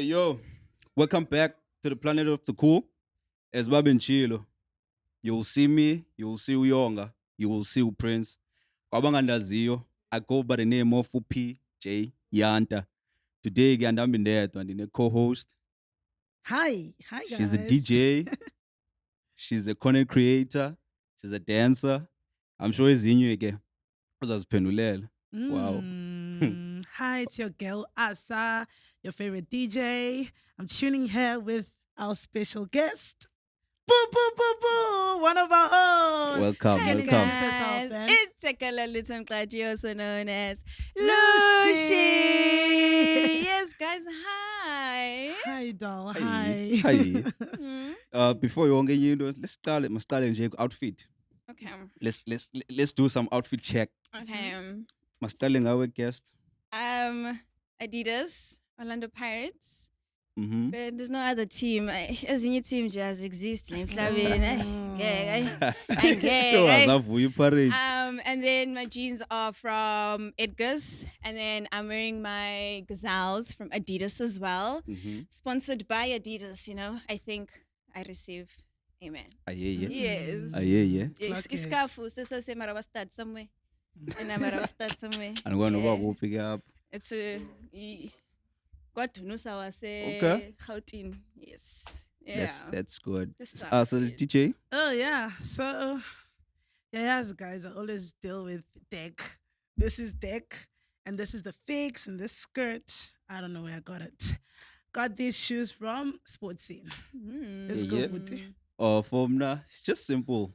Yo, welcome back to the planet of the cool. As Babin Chilo, you will see me, you will see Uyonga, you will see Prince. Kwabangandaziyo, I go by the name of P.J. Yanta. Today, I'm in there, and the co-host. Hi guys. She's a DJ, she's a content creator, she's a dancer. I'm sure it's in you again. Wow. Hi, it's your girl Asa, your favorite DJ. I'm tuning here with our special guest. Boo boo boo boo! One of our own. Welcome, She can welcome. introduce herself, then. It's Ekala Lutanklaji, also known as Lucy. Lucy. Yes, guys, hi. Hi, doll. Hi. Hi. Mhm. Before you get you know, let's start with outfit. Okay. Let's do some outfit check. Okay. My styling our guest. Adidas, Orlando Pirates. Mm-hmm. But there's no other team. As in your team just exists. Okay. Parades. And then my jeans are from Edgar's, and then I'm wearing my gazelles from Adidas as well. Mm-hmm. Sponsored by Adidas, you know. I think I receive. Amen. Yeah. Yes. Yeah. Yes. Clock it. Iskafu, sister say Marawa start somewhere. And I'm Marawa start somewhere. And when Yeah. we'll pick it up. It's a what to know say Okay. Gauteng. Yes. Yeah. That's good. Let's start So the with it. DJ. Oh yeah. So yes, guys, I always deal with deck. This is deck, and this is the fix, and this skirt. I don't know where I got it. Got these shoes from Sports Scene. Let's go, Yeah. Buti. Formula. It's just simple.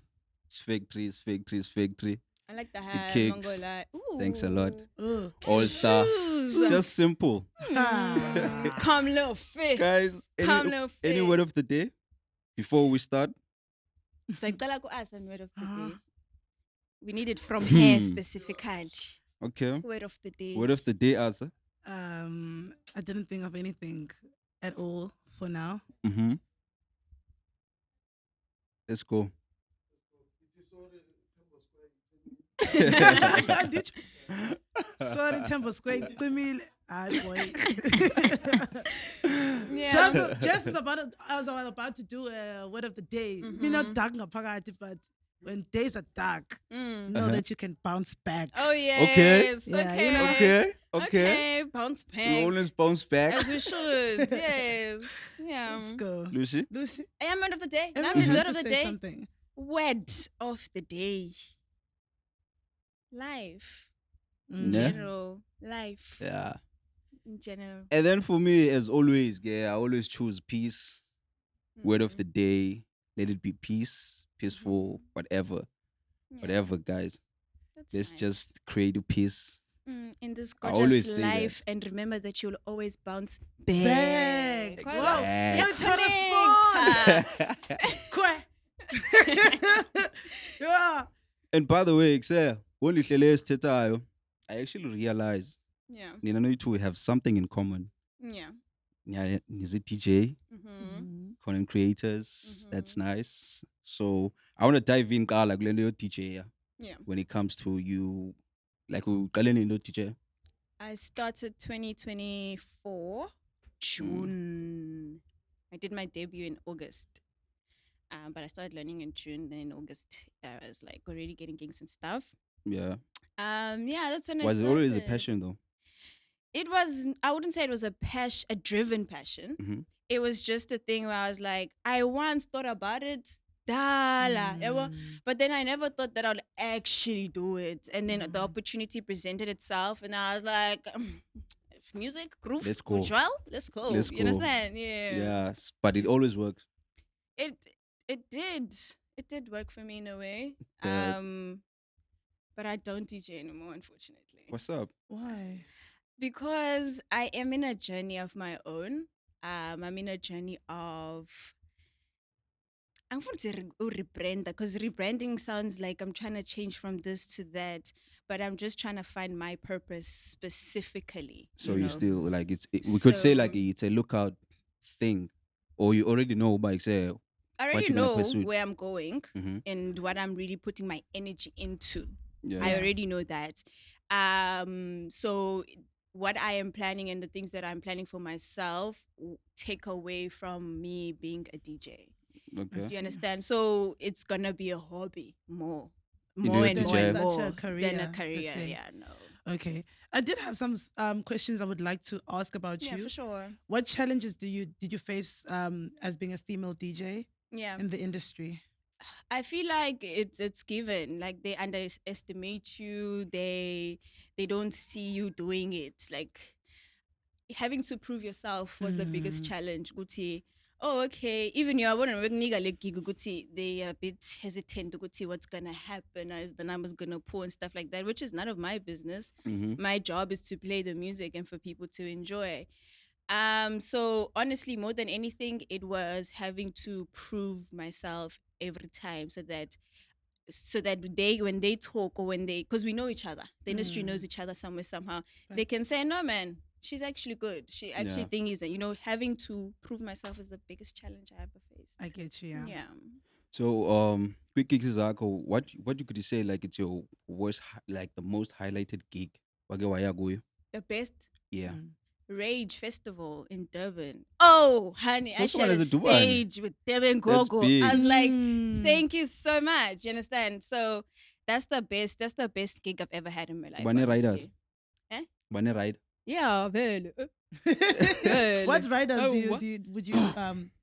It's factory. I like the hat. kicks. Mongola. Thanks a lot. Oh. All star. Shoes. It's just simple. Ah. Come little fit. Guys, Come little fit. any word of the day before we start? Saqala ku ask and word of the Uh-huh. day. We need it from her Hmm. specifically. Okay. Word of the day. Word of the day, Asa. I didn't think of anything at all for now. Mm-hmm. Let's go. Did you? Sorry, Temple Square. Kumile. Ah, boy. Yeah. Just as I was about to do a word of the day. Me not dark ngaphakathi, but when days are dark, know Uh-huh. that you can bounce back. Oh yes. Yeah, Okay. you know. Okay. Bounce We back. always bounce back. As we should. Yes. Yeah. Let's go. Lucy. Lucy, I am word of the day. Now everyone it's has word of to the say day. something. Word of the day. Life. In Yeah. general. Life. Yeah. In general. And then for me, as always, I always choose peace. Word of Mm. the day. Let it be peace, peaceful, whatever, Yeah, whatever, guys. that's Let's nice. just create a peace. In this I always gorgeous say that. life, and remember that you'll always bounce Back. back. Wow. Exactly. You gotta Correct. Cry. Yeah. And by the way, only I actually realized Yeah. Nina know you two have something in common. Yeah. Yeah, is it DJ, Mm-hmm. content creators? That's nice. So I want to dive in, like DJ. Yeah. When it comes to you, like we DJ. I started 2024 June. I did my debut in August. But I started learning in June. Then in August, I was like already getting gigs and stuff. Yeah. Yeah, that's when I Was it started. always a passion though? It was. I wouldn't say it was a driven passion. Mhm. It was just a thing where I was like, I once thought about it, dala, yabo. But then I never thought that I'd actually do it. And then the opportunity presented itself, and I was like, if music, groove, Let's go. ritual, let's go. Let's You go. understand? Yeah. Yes, but it always works. It did work for me in a way. That- But I don't DJ anymore, unfortunately. What's up? Why? Because I am in a journey of my own. I'm in a journey of. I'm going to say rebrand, because rebranding sounds like I'm trying to change from this to that, but I'm just trying to find my purpose specifically. So you you know? still like we could say like So- it's a lookout thing, or you already know, but say I what already you gonna know pursue. where I'm going Mhm. and what I'm really putting my energy into. yeah. I already know that. So what I am planning and the things that I'm planning for myself take away from me being a DJ. Okay. You understand? So it's gonna be a hobby more, You more do and it to more and jam. Such a more career, than a per career. se. Yeah, no. Okay. I did have some questions I would like to ask about Yeah, you. for sure. What challenges did you face as being a female DJ Yeah. in the industry? I feel like it's given. Like they underestimate you. They don't see you doing it. Like having to prove yourself was the biggest challenge. Guti. Oh, okay. Even you are one Guti, they are a bit hesitant to Guti what's gonna happen, is the numbers gonna pull and stuff like that, which is none of my business. Mm-hmm. My job is to play the music and for people to enjoy. So honestly, more than anything, it was having to prove myself every time so that they when they talk or when they because we know each other, the industry knows each other somewhere somehow, they can say, no man, she's actually good, she actually Yeah. thinks that, having to prove myself is the biggest challenge I ever faced. I get you. Yeah. Yeah. So quick gigs is what you could say like it's your worst like the most highlighted gig. Wage waya kuyo? The best Yeah. Rage Festival in Durban. Oh, honey, I So someone shared a has a Durban. stage with Durban That's Gogo. big. I was like, Mm. thank you so much. You understand? So that's the best. That's the best gig I've ever had in my life. Bane riders? honestly. Bane ride? Yeah, well. What riders Oh, do you what? would you My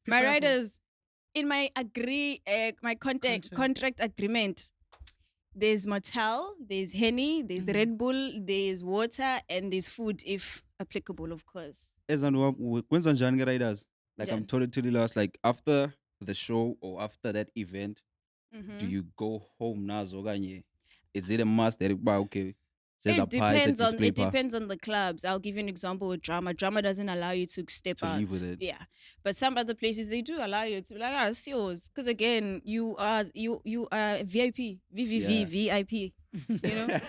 prefer for? riders in my my contract agreement. There's Mattel, there's Henny, there's Mhm. Red Bull, there's water, and there's food if applicable, of course. Kwenza njani ke riders? Like I'm Njani? totally lost. Like after the show or after that event, Mhm. do you go home nazo kanye? Is it a must that okay? Says It a pie, it's a display it depends on the clubs. I'll give you an example with Drama. Drama doesn't allow you to step To out. leave with it. Yeah, but some other places they do allow you to be like, it's yours. Because again, you are VIP, Yeah. VIP. You know,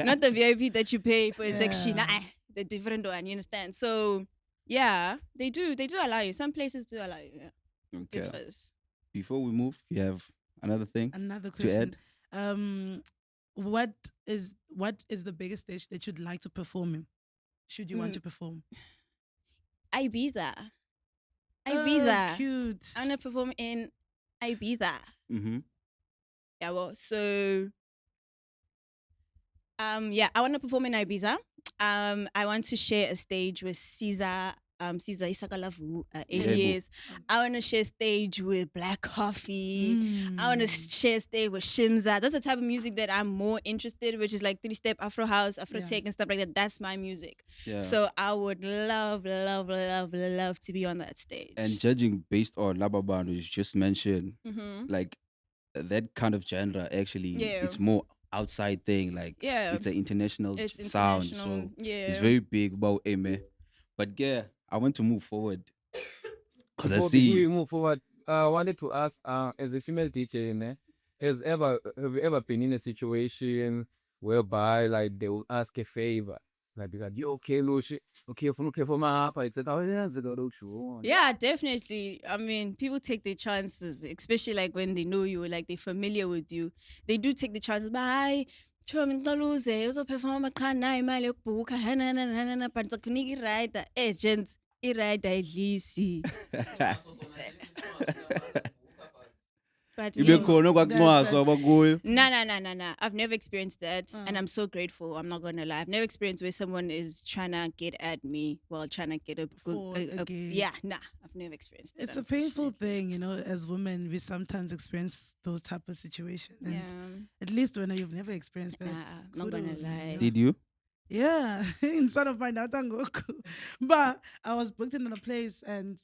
not the VIP that you pay for a section. Yeah. The different one. You understand? So yeah, they do allow you. Some places do allow you. Yeah, Okay. differs. Before we move, you have another thing Another to question. add? What is the biggest stage that you'd like to perform in? Should you want to perform? Ibiza. Oh, Ibiza. cute. I want to perform in Ibiza. Mm-hmm. Yeah, well, so yeah, I want to perform in Ibiza. I want to share a stage with Caesar Isakalavu, Elias. I want to share stage with Black Coffee. I want to share stage with Shimza. That's the type of music that I'm more interested in, which is like 3-step Afro house, Afro tech, and stuff like that. That's my music. Yeah. So I would love to be on that stage. And judging based on Lababan, which you just mentioned, Mhm. like that kind of genre actually, Yeah. it's more outside thing. Like Yeah. it's an international It's sound, international, so yeah. it's very big about Ame. But yeah, I want to move forward. Cause I Before see we move forward, I wanted to ask, as a female DJ, ne, have you ever been in a situation whereby like they will ask a favor? Like because you okay, Lucy, okay, if you for my etc. Oh yeah, it's a good show. Yeah, definitely. I mean, people take their chances, especially like when they know you, like they're familiar with you. They do take the chances. Bye. Sure, ngitoluze uzoperforma qha nayo imali yokubhuka hanana but kunika irider agent irider idlisi. But ibe yeah. khona kwakuncwaswa abakuyo. No. I've never experienced that. And I'm so grateful. I'm not going to lie. I've never experienced where someone is trying to get at me while trying to get For a gig. yeah, nah. I've never experienced that. It's a painful thing, as women, we sometimes experience those type of situations. And Yeah. at least when you've never experienced that. Not gonna kudos, man, lie. Did you? Yeah, instead of find out Goku. But I was booked in a place and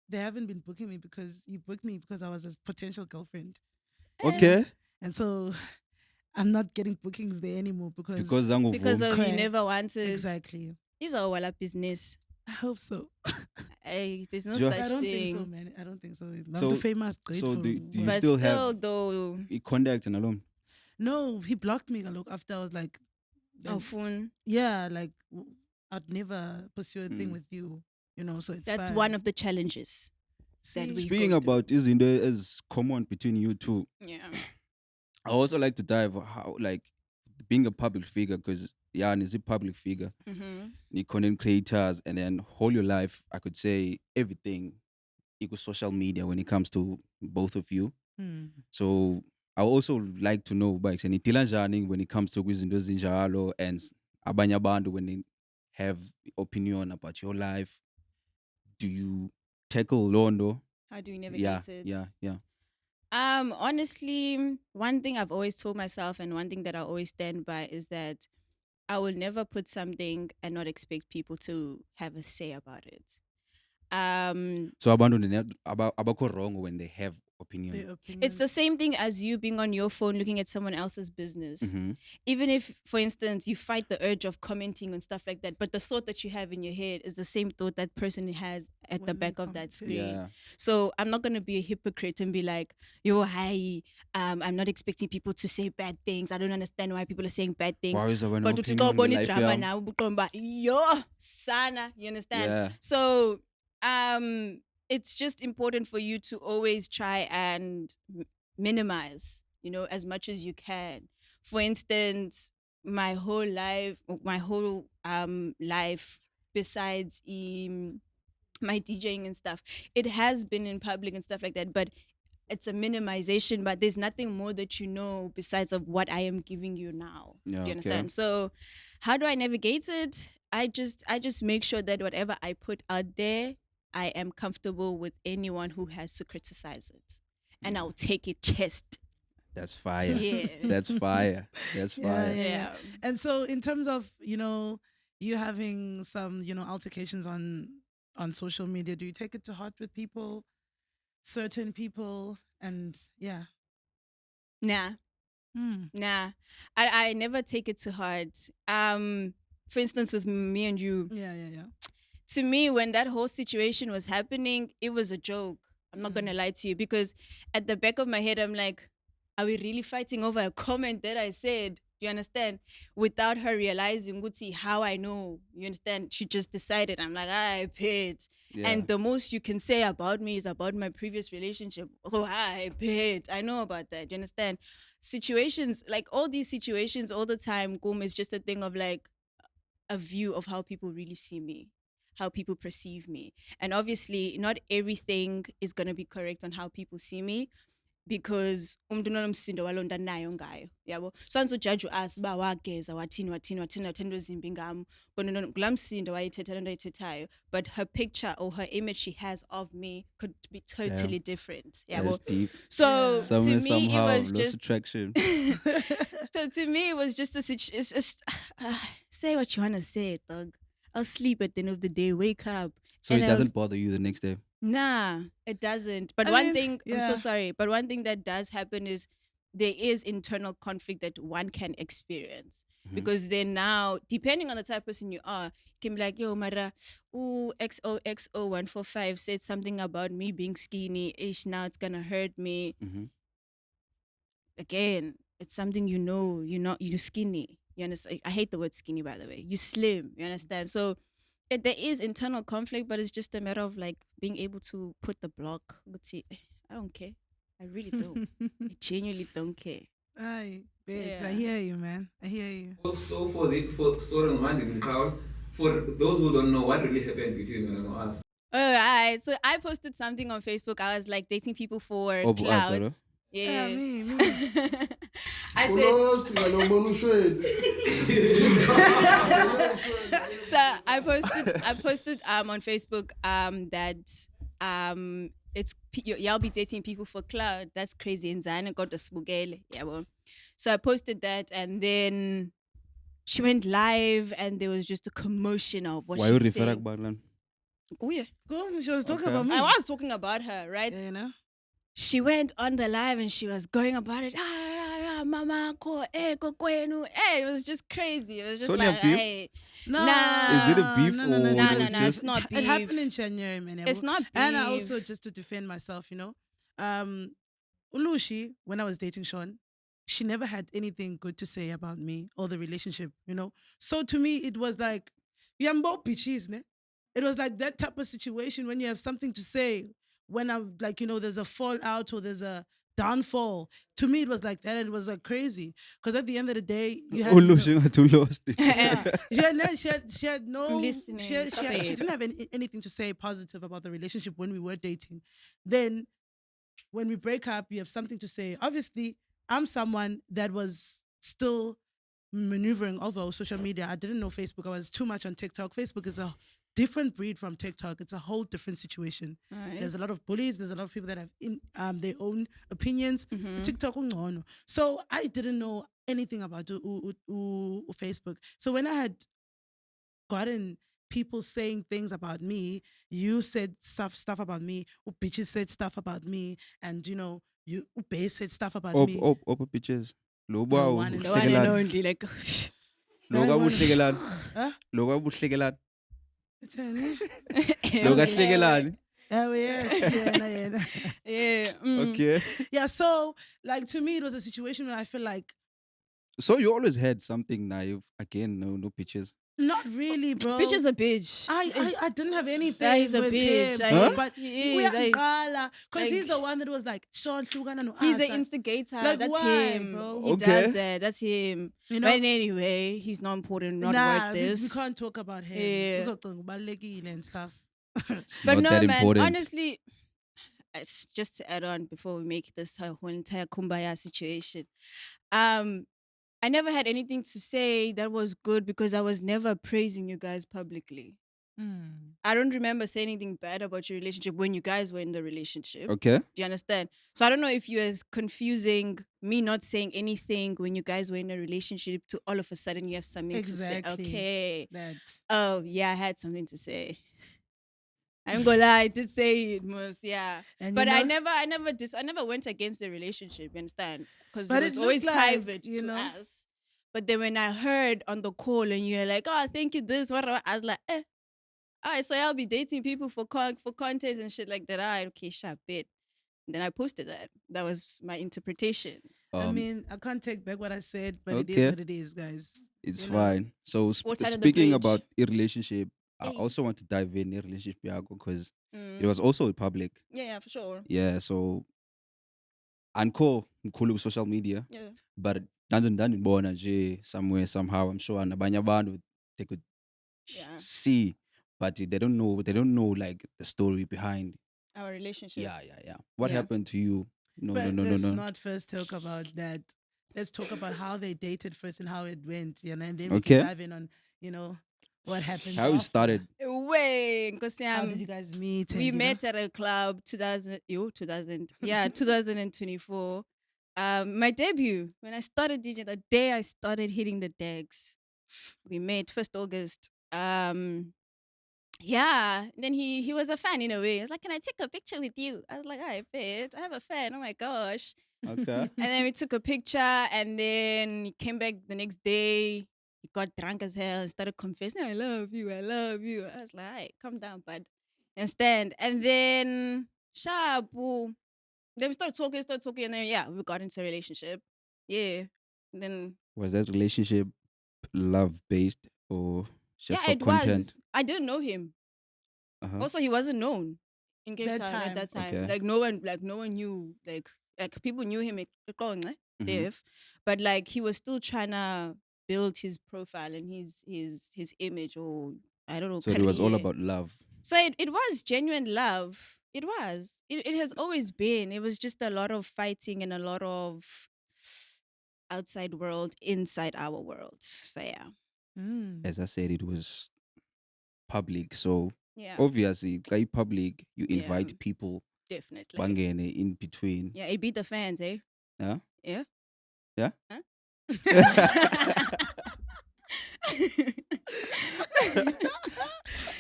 they haven't been booking me because you booked me because I was a potential girlfriend. Okay. And so I'm not getting bookings there anymore because Because zangu Because vuma. of you Correct. never wanted. exactly. It's all wala business. I hope so. There's no Sure. such I don't thing. think so, man. I don't think so. Not So- too famous, so grateful. do you But still still, have- though, Contact and alone. No, he blocked me. Look, after I was like, oh, phone. yeah, like I'd never pursue a thing Mm. with you, so it's That's fine. one of the challenges that See? we Speaking go through. about isn't there is common between you two. Yeah. I also like to dive how like being a public figure because yeah, and is a public figure, Mhm. the content creators, and then whole your life, I could say everything equals social media when it comes to both of you. Hmm. So I would also like to know bikes and when it comes to kwizinto ezinjalo and abanye abantu when they have opinion about your life. Do you tackle londo? How do we Yeah, navigate it? yeah. Honestly, one thing I've always told myself and one thing that I always stand by is that I will never put something and not expect people to have a say about it. So abantu abakho wrong when they have opinion. Their opinions. It's the same thing as you being on your phone looking at someone else's business. Mhm. Even if, for instance, you fight the urge of commenting and stuff like that, but the thought that you have in your head is the same thought that person has at the When they back of that comment, screen. Yeah. So I'm not gonna be a hypocrite and be like, yo, hi, I'm not expecting people to say bad things. I don't understand why people are saying bad things. Why is there an But opinion on the life drama yam? now, ubuqonda uba, yo, sana, you understand? Yeah. So it's just important for you to always try and minimize, as much as you can. For instance, my whole life, besides my DJing and stuff, it has been in public and stuff like that, but it's a minimization, but there's nothing more that you know besides of what I am giving you now. Yeah, Do okay. you understand? So how do I navigate it? I just make sure that whatever I put out there, I am comfortable with anyone who has to criticize it. And I'll take it chest. That's fire. Yeah. That's fire. That's Yeah, fire. Yeah. And so, in terms of you having some altercations on social media, do you take it to heart with people, certain people, and yeah? Nah. Hmm. Nah. I never take it to heart. For instance, with me and you, Yeah. to me, when that whole situation was happening, it was a joke. I'm not gonna lie to you, because at the back of my head, I'm like, are we really fighting over a comment that I said? You understand? Without her realizing, Guti, how I know. You understand? She just decided. I'm like, I paid. Yeah. And the most you can say about me is about my previous relationship. Oh, I paid. I know about that. You understand? Situations, like all these situations all the time, Gum, is just a thing of like a view of how people really see me, how people perceive me. And obviously, not everything is going to be correct on how people see me, because umuntu unomsindo walonto nayo ngayo, yabo. Sounds ujudge us uba wageza wathini into ezimbi ngam, kulaa msindo wayethetha lento ayithethayo, but her picture or her image she has of me could be totally different, yabo. That's deep. So Yeah. to me, it Somehow was lost just attraction. so to me, it was just it's just say what you wanna say, dog. I'll sleep at the end of the day, wake up. So and it I was- doesn't bother you the next day. Nah, it doesn't. But I one mean, thing, I'm so yeah. sorry, but one thing that does happen is there is internal conflict that one can experience. Mhm. Because then now, depending on the type of person you are, you can be like, yo, Mara, ooh, XOXO145 said something about me being skinny. Ish, now it's gonna hurt me. Mhm. Again, it's something you're skinny. You understand? I hate the word skinny, by the way. You slim. You understand? So there is internal conflict, but it's just a matter of like being able to put the block. But see, I don't care. I really don't. I genuinely don't care. Aye, babes, I Yeah. hear you, man. I hear you. So for sorry, reminding Paul, for those who don't know what really happened between you and us. All right. So I posted something on Facebook. I was like dating people for Oh, but us, clout. Yeah, Yeah. me. I said. Ulost ngalombona ushwele. So I posted on Facebook that it's y'all be dating people for cloud. That's crazy. And Zana got the smugele. Yeah, well. So I posted that, and then she went live, and there was just a commotion of what Why she you said. refer to Baglan? Oh, yeah. Go. She was talking Okay. about me. I was talking about her, right? Yeah, you know. She went on the live and she was going about it. Mama ko, kokwenu. It was just crazy. It was just Sonia like, beef? hey, No. Nah. Is it a beef no, or no, no, it no, was no, it's just not It happened beef. in January, man. It's not beef. And I also, just to defend myself, Ulushi, when I was dating Sean, she never had anything good to say about me or the relationship, So to me, it was like, yambo pichis, ne? It was like that type of situation when you have something to say, when I'm like, there's a fallout or there's a downfall. To me, it was like that, and it was like crazy. Because at the end of the day, you had Ulushi too lost. yeah. She had no I'm listening. she didn't have anything to say positive about the relationship when we were dating. Then when we break up, you have something to say. Obviously, I'm someone that was still maneuvering over social media. I didn't know Facebook. I was too much on TikTok. Facebook is a different breed from TikTok. It's a whole different situation. Right. There's a lot of bullies. There's a lot of people that have their own opinions. Mhm. TikTok, ungcono. So I didn't know anything about Facebook. So when I had gotten people saying things about me, you said stuff about me, bitches said stuff about me, and you Ube said stuff about me. Op bitches. Loba The one and The one and uhlekelana. only, like, Loka one- buhlekelana. Huh? Loka buhlekelana. Ithani? Loka hlekelana. Oh yes, yena. yeah. Okay. Yeah, so like to me it was a situation where I feel like So you always had something naive. Again, no bitches. not really, bro. Bitch is a bitch. I didn't have anything That is a with bitch. him, Huh? but He we is, are because he's like- the one that was like, Sean Shugana no He's Asa." an instigator. Like, That's why, him. bro? He Okay. does that. That's him. You know? But anyway, he's not important, not nah, worth we this. can't talk about him. Yeah. Uzocinga ubalulekile and stuff. It's But not no, that man, important. honestly, just to add on before we make this whole entire kumbaya situation, I never had anything to say that was good because I was never praising you guys publicly. I don't remember saying anything bad about your relationship when you guys were in the relationship. Okay. Do you understand? So I don't know if you as confusing me not saying anything when you guys were in a relationship to all of a sudden you have something to say. Exactly. Okay. That Oh yeah, I had something to say. I'm gonna lie, I did say it most, yeah. and But you I know, never went against the relationship, you understand? Because But it it was always looked like, private you to know. us. But then when I heard on the call and you're like, oh, thank you, this, whatever, I was like, all right, so I'll be dating people for content and shit like that. All right, okay, sharp bit. Then I posted that. That was my interpretation. I mean, I can't take back what I said, but it okay. is what it is, guys. It's you know. fine. So Water under the speaking bridge. about a relationship, I Hey. also want to dive in a relationship because Mm. it was also public. Yeah, for sure. Yeah. So Anko mkhulu social media, Yeah. but ndandibona nje somewhere somehow. I'm sure nabanye abantu they could Yeah. see, but they don't know. They don't know like the story behind. Our relationship. Yeah. What Yeah. happened to you? No. Let's not first talk about that. Let's talk about how they dated first and how it went, and then we Okay. can dive in on, what happened. How it after. started. Way, because How did you guys meet? and, we you know? met at a club 2024. My debut when I started DJing, the day I started hitting the decks, we met 1st August. Yeah. Then he was a fan in a way. I was like, "Can I take a picture with you?" I was like, "I bet I have a fan. Oh my gosh!" Okay. And then we took a picture, and then he came back the next day. He got drunk as hell and started confessing, I love you. I was like, all right, calm down, bud. And stand. And then, Shabu. Then we started talking, and then, yeah, we got into a relationship. Yeah. And then, Was that relationship love based or just yeah, for it content? was. I didn't know him. Uh-huh. Also, he wasn't known in Cape That Town at that time. Okay. Like no one knew. Like people knew him at Kong, Mhm. Dave, but like he was still trying to build his profile and his image, or I don't know. So it was all career. about love. So it was genuine love. It was. It has always been. It was just a lot of fighting and a lot of outside world inside our world. So yeah, As I said, it was public. So yeah, obviously, guy public, you Yeah. invite people definitely. bangene in between. Yeah, it beat the fans, eh? Yeah. Yeah. Yeah? Huh?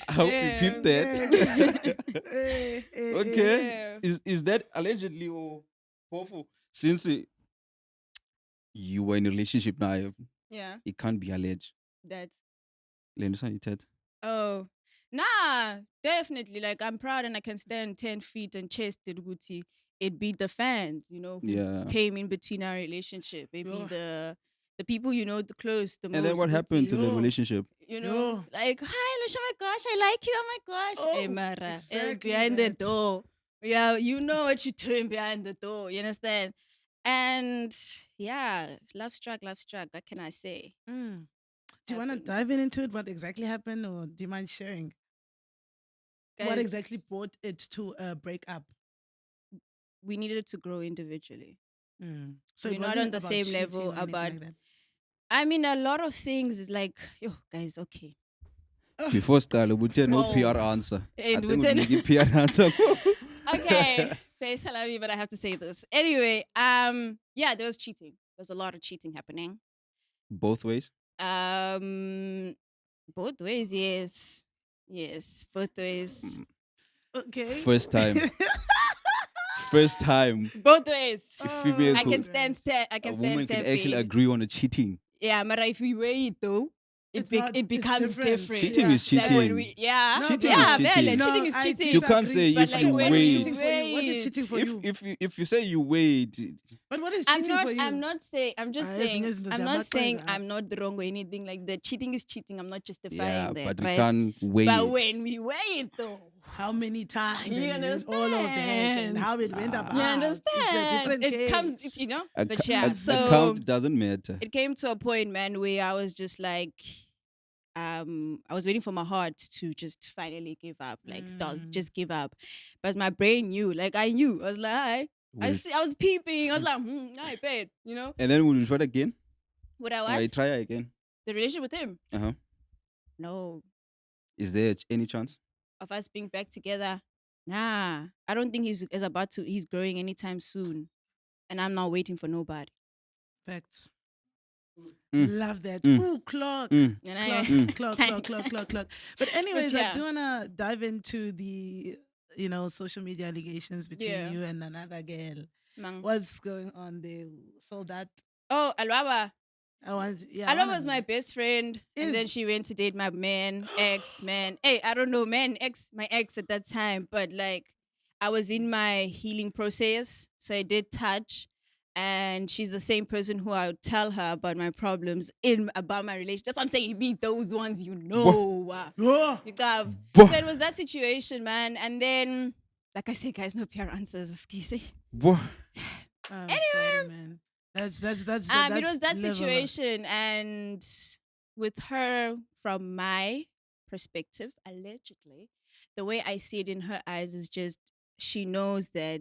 I hope Yeah. you peeped that. Okay. Yeah. Is that allegedly or awful? Since you were in a relationship now, Yeah, it can't be alleged. that. You understand you said? Oh, nah, definitely. Like, I'm proud and I can stand 10 feet and chest it, Gucci. It beat the fans, who Yeah. came in between our relationship. It Yo. beat the people the close, the most. And then what happened to the Yo. relationship? Yo. Like, hi, Lush, oh my gosh, I like you, oh my gosh. Hey, Oh, Mara, exactly behind the that. door. Yeah, you know what you're doing behind the door. You understand? And yeah, love struck, love struck. What can I say? Mm. Do you want to Happened. dive into it? What exactly happened, or do you mind sharing? What Guys, exactly brought it to a breakup? we needed to grow individually. So We're it not wasn't on the about same cheating level or anything about. like that. I mean, a lot of things is like, yo, guys, okay. Before Scarlet, we tell no Oh. PR answer. I And think we we tell- make it PR answer. Okay, face hello me, but I have to say this anyway. Yeah, there was cheating. There's a lot of cheating happening. Both ways. Both ways, yes, yes, both ways, Okay. First time. First time. both ways. A female I could- can stand. I a can woman stand. can actually temping. agree on a cheating. Yeah, but if we wait though, It's not- it it's becomes different. different. Cheating Yeah. is Like when cheating. we, yeah, No, Cheating yeah, is cheating. Bella, No, cheating is I cheating. You can't disagree. say But if like you when What is wait. cheating for you? What is cheating for you? If you say you wait, But what is I'm cheating not. for you? I'm not saying. I'm just Ah, saying. listen, I'm I'm not not saying going to- I'm not wrong or anything like that. Cheating is cheating. I'm not justifying yeah, that, but we right? can't wait. But when we wait though, How many times? You and then all of that and understand? how it went about. you It's a understand? different It comes, case. you know. A, But ca- yeah, a so count doesn't matter. it came to a point, man, where I was just like, I was waiting for my heart to just finally give up, like, dog, just give up. But my brain knew, like, I knew. I was like, I Wait. was peeping. I was like, I bet, you know. And then will you try it again? Would I Or what? you try it again? The relationship with him? Uh-huh. No, Is there any chance? of us being back together. Nah, I don't think he's about to. He's growing anytime soon, and I'm not waiting for nobody. Facts. Mm. Love that. Mm. Ooh, clock. Mm. And Clock, I, Mm. clock. But anyways, yeah. I do wanna dive into the social media allegations between Yeah. you and another girl. Mang. What's going on there? So that Oh, Alwaba. I want. Yeah, Alwaba wanna was my know. best friend, and then Is- she went to date my ex-man. Hey, I don't know, my ex at that time, but like, I was in my healing process, so I did touch. And she's the same person who I would tell her about my problems about my relationship. That's what I'm saying. Be those ones you know. Oh, You got. Boah. So it was that situation, man. And then, like I said, guys, no PR answers. Excuse. Boah. I'm sorry, man. That's It was that level up. situation, and with her, from my perspective, allegedly, the way I see it in her eyes is just she knows that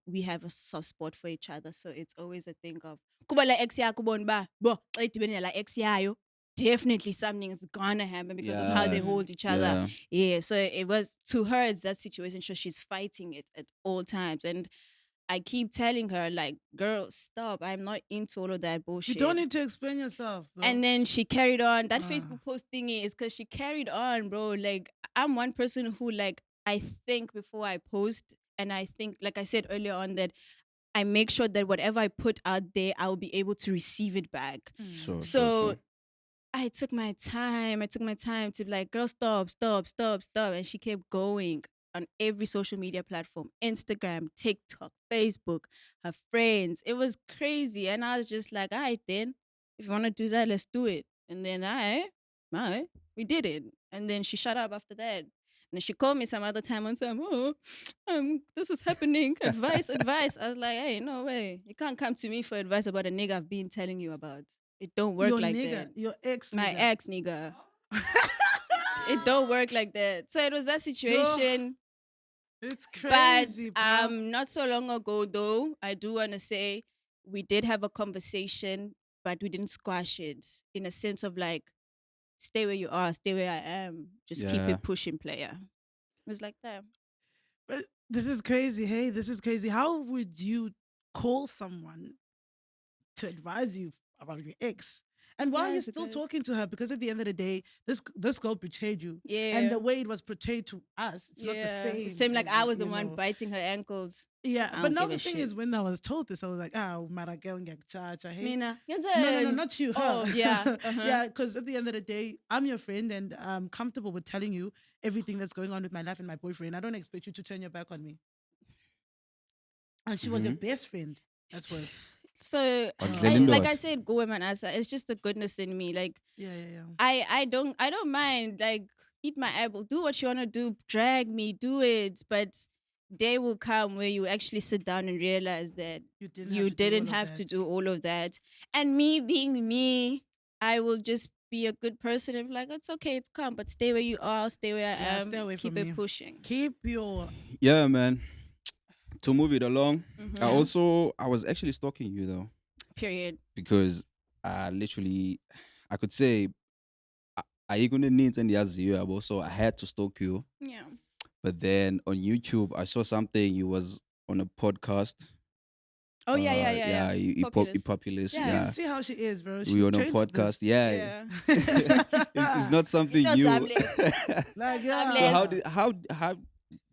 we have a soft spot for each other, so it's always a thing of "Kuba la ex yakho bona ba, bo, xa idibene la ex yayo, definitely something is gonna happen because of how they Yeah. hold each other. Yeah, so it was to her, it's that situation. So she's fighting it at all times, and I keep telling her, like, girl, stop. I'm not into all of that You bullshit. don't need to explain yourself. Though. And then she carried on. That Ah. Facebook post thingy is because she carried on, bro. Like, I'm one person who, like, I think before I post, and I think, like I said earlier on, that I make sure that whatever I put out there, I'll be able to receive it back. Sure, So I took my time. I took my time to be like, girl, stop. And she kept going on every social media platform, Instagram, TikTok, Facebook, her friends. It was crazy. And I was just like, all right, then, if you want to do that, let's do it. And then we did it. And then she shut up after that. And then she called me some other time on time, this is happening. Advice. I was like, hey, no way. You can't come to me for advice about a nigga I've been telling you about. It don't work your like nigga, that. your ex, My nigga. ex nigga. It don't work like that. So it was that situation. It's crazy, But bro. not so long ago though, I do wanna say we did have a conversation, but we didn't squash it in a sense of like, stay where you are, stay where I am. Just keep Yeah. it pushing, player. It was like that. But this is crazy. Hey, this is crazy. How would you call someone to advise you about your ex? And why are Yeah, you it's still okay. talking to her? Because at the end of the day, this girl betrayed you. Yeah. And the way it was portrayed to us, it's not the Yeah. same. Same like as I it, was the you one know. biting her ankles. Yeah, I but don't now give the a thing shit. is, when I was told this, I was like, Maragel ngiyakutjatja, hey. Mina. No, not you. Her. Oh, yeah. Uh-huh. Yeah, because at the end of the day, I'm your friend and I'm comfortable with telling you everything that's going on with my life and my boyfriend. I don't expect you to turn your back on me. And she was your best friend. That's worse. So Ondlela like indoda. I said, go man answer. It's just the goodness in me. Like Yeah. I don't mind. Like eat my apple. Do what you wanna do. Drag me. Do it. But day will come where you actually sit down and realize that you didn't have to do all of that. And me being me, I will just be a good person and be like, it's okay, it's calm, but stay where you are, stay where I Yeah, am, stay away keep from it me. pushing. Keep your Yeah, man. To move it along, Mhm. I was actually stalking you though, Period. because literally, I could say, I needs and yabo, so I had to stalk you. Yeah. But then on YouTube, I saw something. You was on a podcast. Oh yeah. You Populous. populist. Yeah. You Yeah, see how she is, bro. we She's were on a trained for podcast. this. Yeah, Yeah. it's not something Just new. harmless. Like, Just yeah. So harmless. how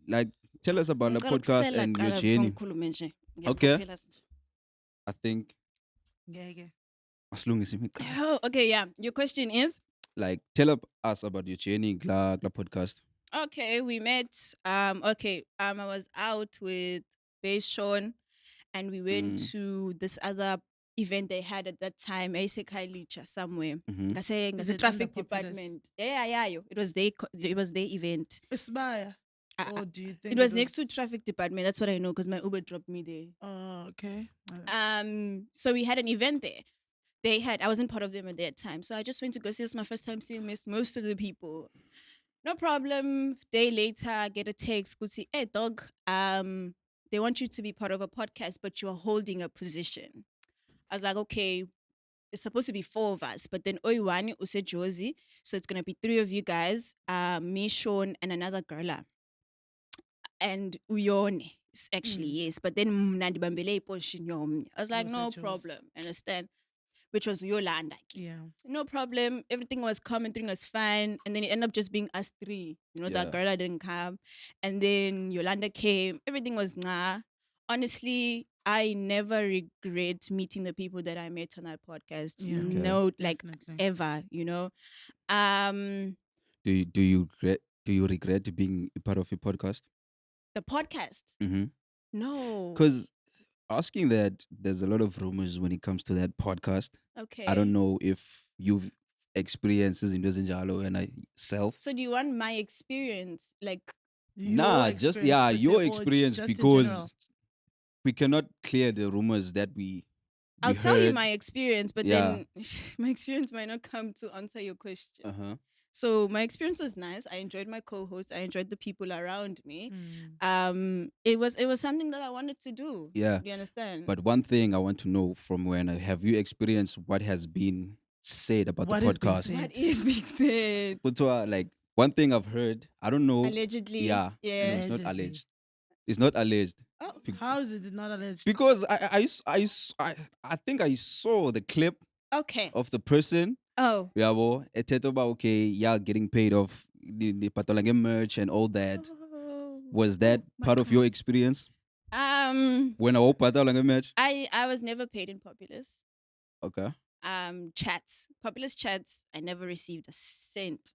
like tell us about the Ngicela podcast ukukusela and your kuqala journey. before ngikhulume nje. Okay. Ngiyaphophela nje. I think Yeah. masilungise imigqa. Oh, okay, yeah. Your question is? Like tell us about your journey, Gla podcast. Okay, we met. I was out with Base Sean, and we went to this other event they had at that time, Kailicha somewhere. Mhm. Kasi Is the it traffic under Populous? department. Yeah. It was their event. Isbaya. Uh, Or do you think It was next to traffic department. That's what I know because my Uber dropped me there. Oh, okay. So we had an event there. I wasn't part of them at that time. So I just went to go see. It was my first time seeing most of the people. No problem. Day later, I get a text. Go see, hey dog, they want you to be part of a podcast, but you're holding a position. I was like, okay, it's supposed to be 4 of us, but then Oiwani use Josie. So it's gonna be 3 of you guys, me, Sean, and another girl. And Uyone. Actually, yes. But then mna ndibambele iposition yomnye. I was like, Was no that yours? problem. Understand? Which was Yolanda. Yeah. No problem. Everything was calm, everything was fine. And then it ended up just being us 3. You know, that Yeah. girl didn't come. And then Yolanda came. Everything was nah. Honestly, I never regret meeting the people that I met on that podcast. Yeah. Okay. No, like Definitely. ever, you know. Um Do you regret being a part of a podcast? the podcast. Mm-hmm. No. Because asking that, there's a lot of rumors when it comes to that podcast. Okay. I don't know if you've experiences in Dozenjalo and I self. So do you want my experience? Like Nah, just your experience, just in because general. we cannot clear the rumors that we I'll tell you heard. my experience, but Yeah. then my experience might not come to answer your question. Uh-huh. So my experience was nice. I enjoyed my co-host. I enjoyed the people around me. Mm. It was something that I wanted to do. Yeah. Do you understand? But one thing I want to know from when have you experienced what has been said about What the has been podcast? said? what is being said? Kutwa, like one thing I've heard, I don't know. Allegedly. Yeah. No, Yeah. it's not Allegedly. alleged. It's not alleged. Oh, How is it not alleged? Because I think I saw the clip okay. of the person. Oh. Yabo, etetoba, okay, yeah, getting paid off the patolange merch and all that. Was that my part of your God. experience? Um, When I walk patolange merch? I was never paid in Populous. Okay. Chats, Populous chats. I never received a cent,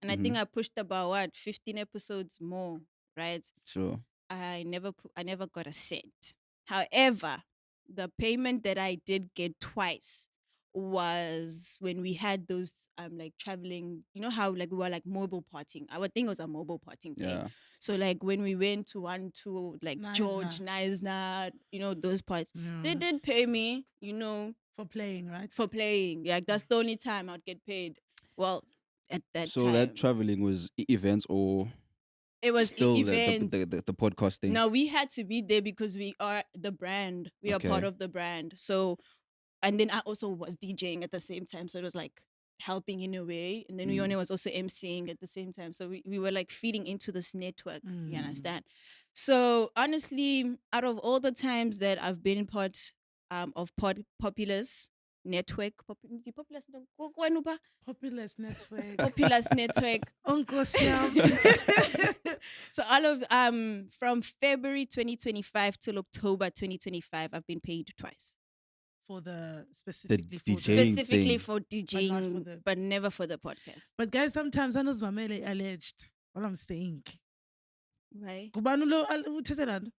and I think I pushed about 15 episodes more. Right. Sure. I never got a cent. However, the payment that I did get twice was when we had those like traveling, you know how like we were like mobile partying. I would think it was a mobile partying thing. Yeah. So like when we went to like Neisner. George, Neisner, you know, those parts. They Yeah. did pay me, you know, For playing, right? for playing. Like that's the only time I'd get paid. Well, at that So time. that traveling was events or it was still events. the podcasting? No, we had to be there because we are the brand. We are part Okay. of the brand. So, and then I also was DJing at the same time. So it was like helping in a way. And then Uyone was also MCing at the same time. So we were like feeding into this network. You understand? So honestly, out of all the times that I've been part of Populous Network, Populous Populous network. Populous Network. Uncle Sam. So all of from February 2025 till October 2025, I've been paid twice. For the specifically for DJing Specifically thing. for DJing, but, the- never for the podcast. But guys, sometimes I know Mamele alleged. What I'm saying. Right? Kubanu lo uthethe lando.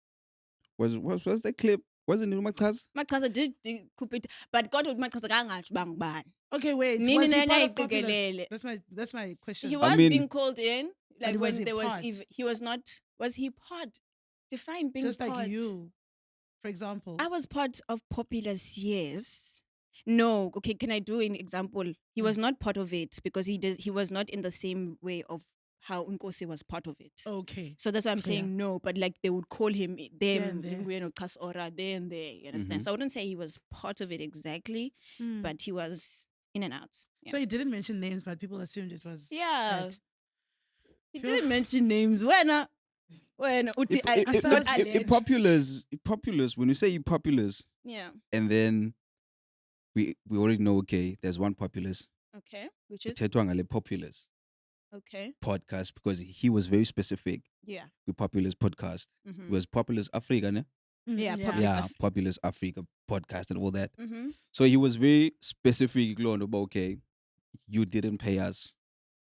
Was the clip? Wasn't it Maka's? Makaza did coop it, but God would Makaza gangachi bang ban. Okay, wait. Nini Was he nene part of Populous? ipigelele. That's my question. He I was mean- being called in, like But was when he there was part? he was not. Was he part? Define being Just part. like you, for example. I was part of Populous, yes. No, okay, can I do an example? He was not part of it because he was not in the same way of how Nkosi was part of it. Okay. So that's why I'm Clear. saying no, but like they would call him them, and there. you know, Kasora, there and there. You understand? Mhm. So I wouldn't say he was part of it exactly, Mm. but he was in and out. Yeah. So he didn't mention names, but people assumed it was. Yeah. Ed. He Phew. didn't mention names. When Uti, I sounds alleged. Populous. When you say populous, Yeah. and then we already know, okay, there's one populous. Okay. Which is Kuthethwa ngale populous okay. podcast because he was very specific Yeah. with populous podcast. Mm-hmm. It was populous Africa, ne? Yeah, yeah. Populous Yeah, populous Africa podcast and all that. Mm-hmm. So he was very specific on about, okay, you didn't pay us.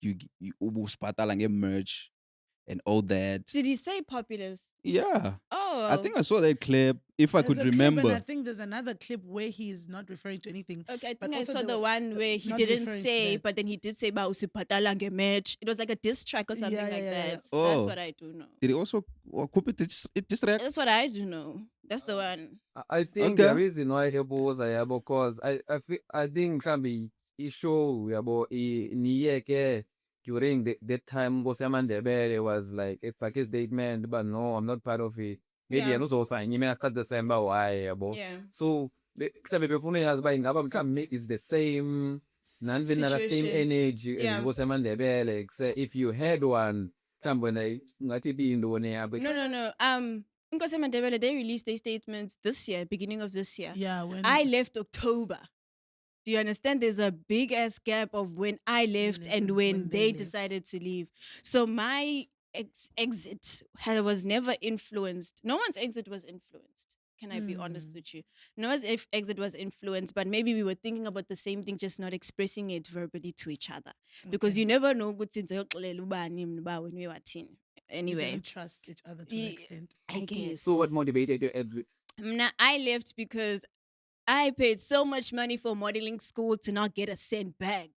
You ubusipatala merch and all that. Did he say populous? Yeah. Oh, I think I saw that clip. If I There's could a clip, remember. and I think there's another clip where he's not referring to anything. okay. I but think I also saw they the were one where he not didn't referring to say, that. but then he did say about usipatala match. It was like a diss track or something Yeah, like yeah, yeah, yeah. that. Oh. That's what I do know. Did he also it just That's what I do know. That's the one. I think Okay. the reason why hebuza yabo cause I think mhlambi ishow yabo niyeke during that time Bosamandebele was like a package statement, but no, I'm not part of it. Maybe Yeah. and also saying you may start December why yabo. Yeah. So mhlawumbe befuna yazi uba ingaba mhlawumbe it's the same nani the same Situation. energy Yeah. as Bosamandebele except if you had one mhlawumbe ngathi biyindoni yabo. No. Nkosi Mandebele, they released their statements this year, beginning of this year. Yeah, when I left October. Do you understand? There's a big ass gap of when I left and when they left. decided to leave. So my exit was never influenced. No one's exit was influenced. Can I be honest Mm. with you? No one's exit was influenced, but maybe we were thinking about the same thing, just not expressing it verbally to each other. Because you never know what when we were teen. You Anyway, didn't trust each other to an Ye- extent. I guess. So what motivated you exit? I left because I paid so much money for modeling school to not get a cent back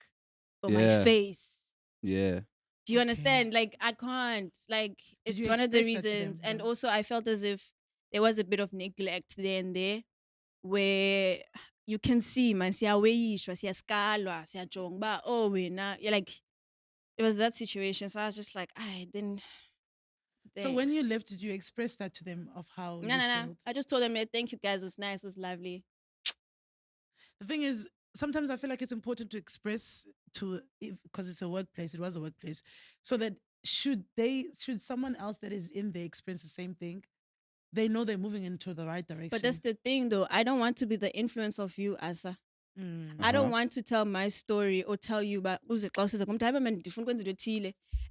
for my Yeah. face. Yeah. Do you Okay. understand? Like, I can't. Like, Did it's you one of the express that to reasons. them, And though? also, I felt as if there was a bit of neglect there and there where you can see, man, siyaweyishwa, siyaskalwa, siyajonga uba, oh, wena. You're like, it was that situation. So I was just like, then. So when you thanks." left, did you express that to them of how No. you felt? I just told them, "Yeah, thank you guys. It was nice. It was lovely." The thing is, sometimes I feel like it's important to express to, because it's a workplace. It was a workplace, so that should someone else that is in there experience the same thing, they know they're moving into the right direction. But that's the thing, though. I don't want to be the influence of you, Asa. Mm. I don't Uh-huh. want to tell my story or tell you about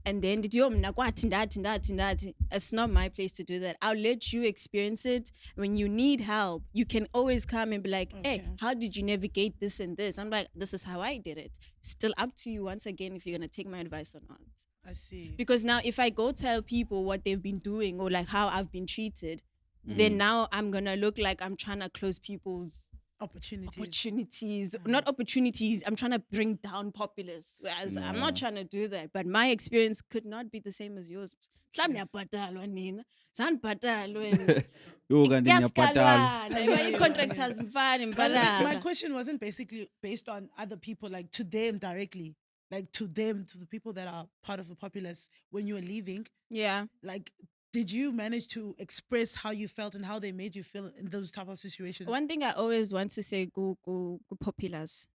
and then did you that. It's not my place to do that. I'll let you experience it. When you need help, you can always come and be like, hey, Okay. how did you navigate this and this? I'm like, this is how I did it. Still up to you once again if you're gonna take my advice or not. I see. Because now if I go tell people what they've been doing or like how I've been treated, then now I'm gonna look like I'm trying to close people's opportunities. Not opportunities. I'm trying to bring down populace. Whereas I'm not trying to do that. But my experience could not be the same as yours. Mhlawumbe niyabhatalwa nina. Zanibhatalwe. Yo, kanti ngiyabhadala. Kuyaskalwana. I-contract azifani But my mbala. question wasn't basically based on other people, like to them directly, like to them, to the people that are part of the populace when you were leaving. Yeah. Like, did you manage to express how you felt and how they made you feel in those type of situations? One thing I always want to say, go populars.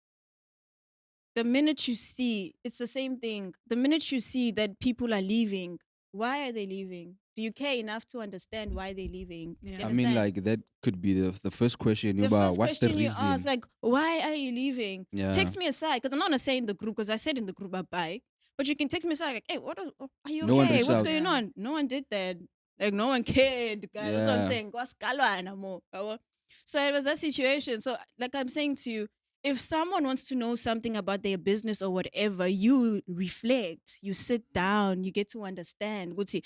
The minute you see, it's the same thing. The minute you see that people are leaving, why are they leaving? Do you care enough to understand why they're leaving? Do you Yeah. I mean, understand? like, that could be the first question. the About first what's the question you reason? ask, like, why are you leaving? Yeah. Text me aside, because I'm not gonna say in the group, because I said in the group bye. But you can text me aside, like, hey, are you No one okay? reached What's out. going Yeah. on? No one did that. Like, no one cared, guys. That's what Yeah. I'm saying. Kwaskalwana mo, yabo? So it was that situation. So, like I'm saying to you, if someone wants to know something about their business or whatever, you reflect, you sit down, you get to understand. Would say,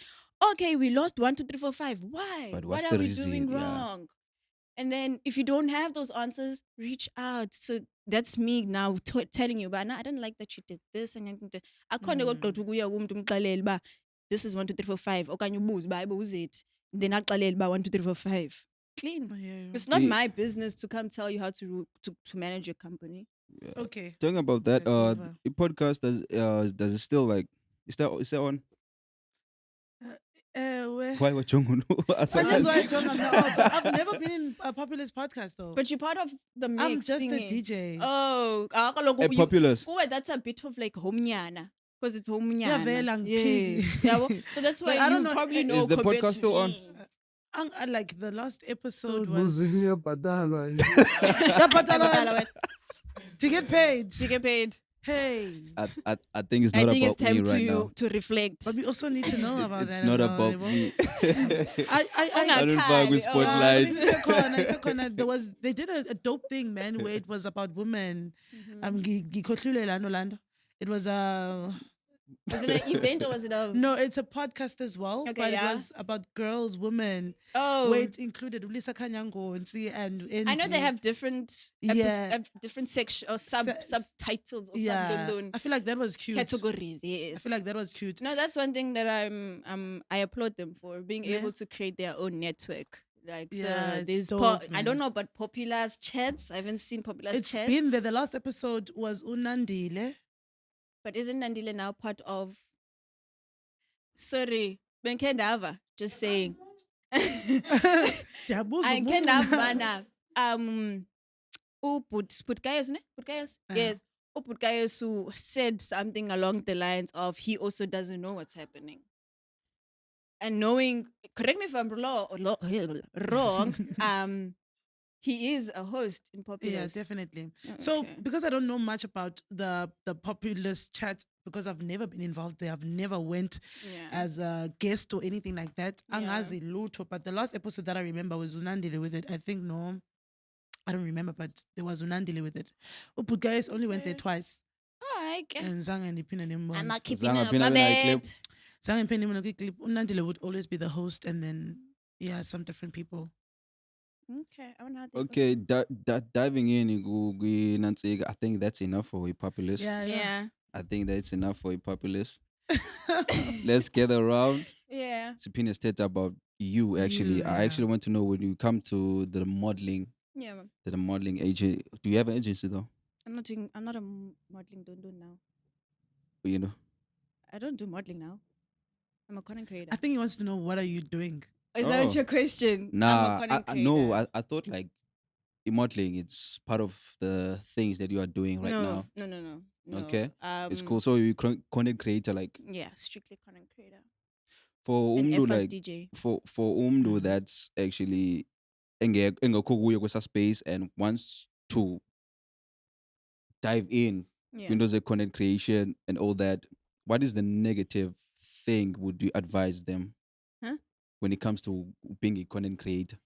okay, we lost 1, 2, 3, 4, 5. Why? But What what's are the we reason? doing Yeah. wrong? And then if you don't have those answers, reach out. So that's me now telling you, but I don't like that you did this and I can't go to this is 1, 2, 3, 4, 5. Okanye ubuze uba hayibo uziphi. then aqalele uba 1 2 3 4 5 clean. Yeah. It's not Yeah. my business to come tell you how to manage your company. Okay. Talking about that, Right, over. the podcast does it still like is that on? Where? Why were Chongun? That's why John, I've never been in a populist podcast though. But you're part of the mix. I'm just a thingy. DJ. Oh, kaloku A populous. kuwe that's a bit of like homenyana. Because it's homenyana. Yeah, vele angiphiki. Yes. Yabo? So that's why But I don't you know, probably is know the compared podcast to still on? me. Like the last episode was Losing iyabhadalwa. Yeah, but Abadala wena. to get paid. You get paid. Hey. I think it's I not think about it's time me right now. to reflect. But we also need to know about It's that. not as well, about yabo. me. I I don't fuck with Oh, spotlight. they did a dope thing, man, where it was about women. Ngikhohlule lana Orlando. It was Was it an event or was it a... no, it's a podcast as well, Okay, but yeah. it was about girls, women, Oh, where it included Ulisa Kanyango and I know they Andy. have different Yeah. different section or subtitles or Yeah, sub I feel like that was cute. categories. Yes. I feel like that was cute. No, that's one thing that I applaud them for being Yeah. able to create their own network. Like Yeah, it's these dope, I don't man. know about Popula's chats. I haven't seen Popula's It's chats. been there. The last episode was Unandile. But isn't Nandile now part of? Sorry, Benkendava. Just saying. Ndiyabuza I umuntu can na- have Putkayos, ne? Putkayos? Yes. Putkayos who said something along the lines of he also doesn't know what's happening. And knowing, correct me if I'm wrong, he is a host in Yeah, Populous. definitely. Oh, So okay. because I don't know much about the populist chat, because I've never been involved there, I've never went Yeah. as a guest or anything like that. Yeah. Angazi lutho, but the last episode that I remember was Unandile with it. I think no, I don't remember, but there was Unandile with it. Guys only went there Okay. twice. Oh, okay. And Zanga and Ipina I'm Nimbo. not keeping Zanga up. Pina My Pina clip. bad. Zanga and Penny clip. Unandile would always be the host, and then yeah, some different people. Okay, I wonder how they Okay, diving in, Nansega, I think that's enough for a populist. Yeah, Yeah. I think that's enough for a populist. Let's gather around. Yeah. Opinion state about you actually. You, I yeah. actually want to know when you come to the modeling, Yeah. Man. to the modeling agent. Do you have an agency though? I'm not a modeling don't now. You know. I don't do modeling now. I'm a content creator. I think he wants to know what are you doing. Is that Oh. what your question? I'm a Nah, content no. creator. I thought like in modeling, it's part of the things that you are doing right now. No. Okay. It's Um, cool. So you content creator like Yeah, strictly content creator. for And umdu FS like DJ. for umdu Mm. that's actually engekho kuyo kwesa space and wants to dive in Yeah. Windows content creation and all that. What is the negative thing would you advise them Huh? when it comes to being a content creator?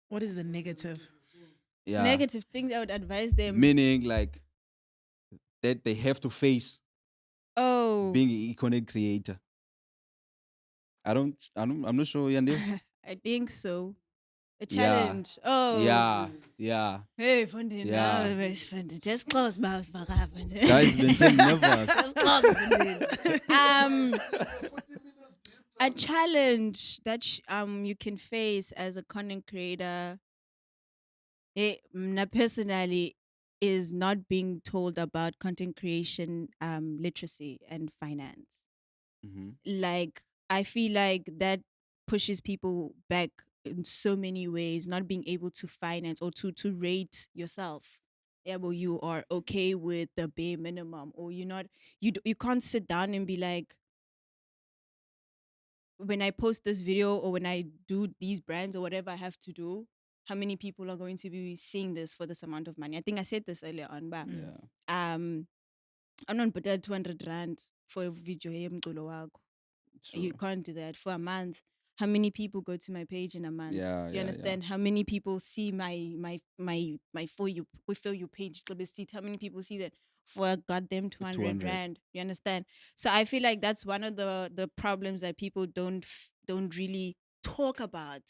What is the negative? Yeah. Negative things I would advise them. Meaning like that they have to face Oh. being a content creator. I'm not sure, Yandil. I think so. A Yeah. challenge. Oh. Yeah. Hey, Fontaine. Yeah. Just close mouth. Guys, been nervous. A challenge that you can face as a content creator, personally, is not being told about content creation literacy and finance. Mhm. Like, I feel like that pushes people back in so many ways, not being able to finance or to rate yourself. Yeah, well, you are okay with the bare minimum, or you're not. You can't sit down and be like, when I post this video or when I do these brands or whatever I have to do, how many people are going to be seeing this for this amount of money? I think I said this earlier on, but Yeah. I'm not put 200 rand for a video. yemculo wakho. You True. can't do that for a month. How many people go to my page in a month? Yeah, You yeah, understand? How many people see my for you page? How many people see that for a goddamn 200 200. rand? You understand? So I feel like that's one of the problems that people don't really talk about.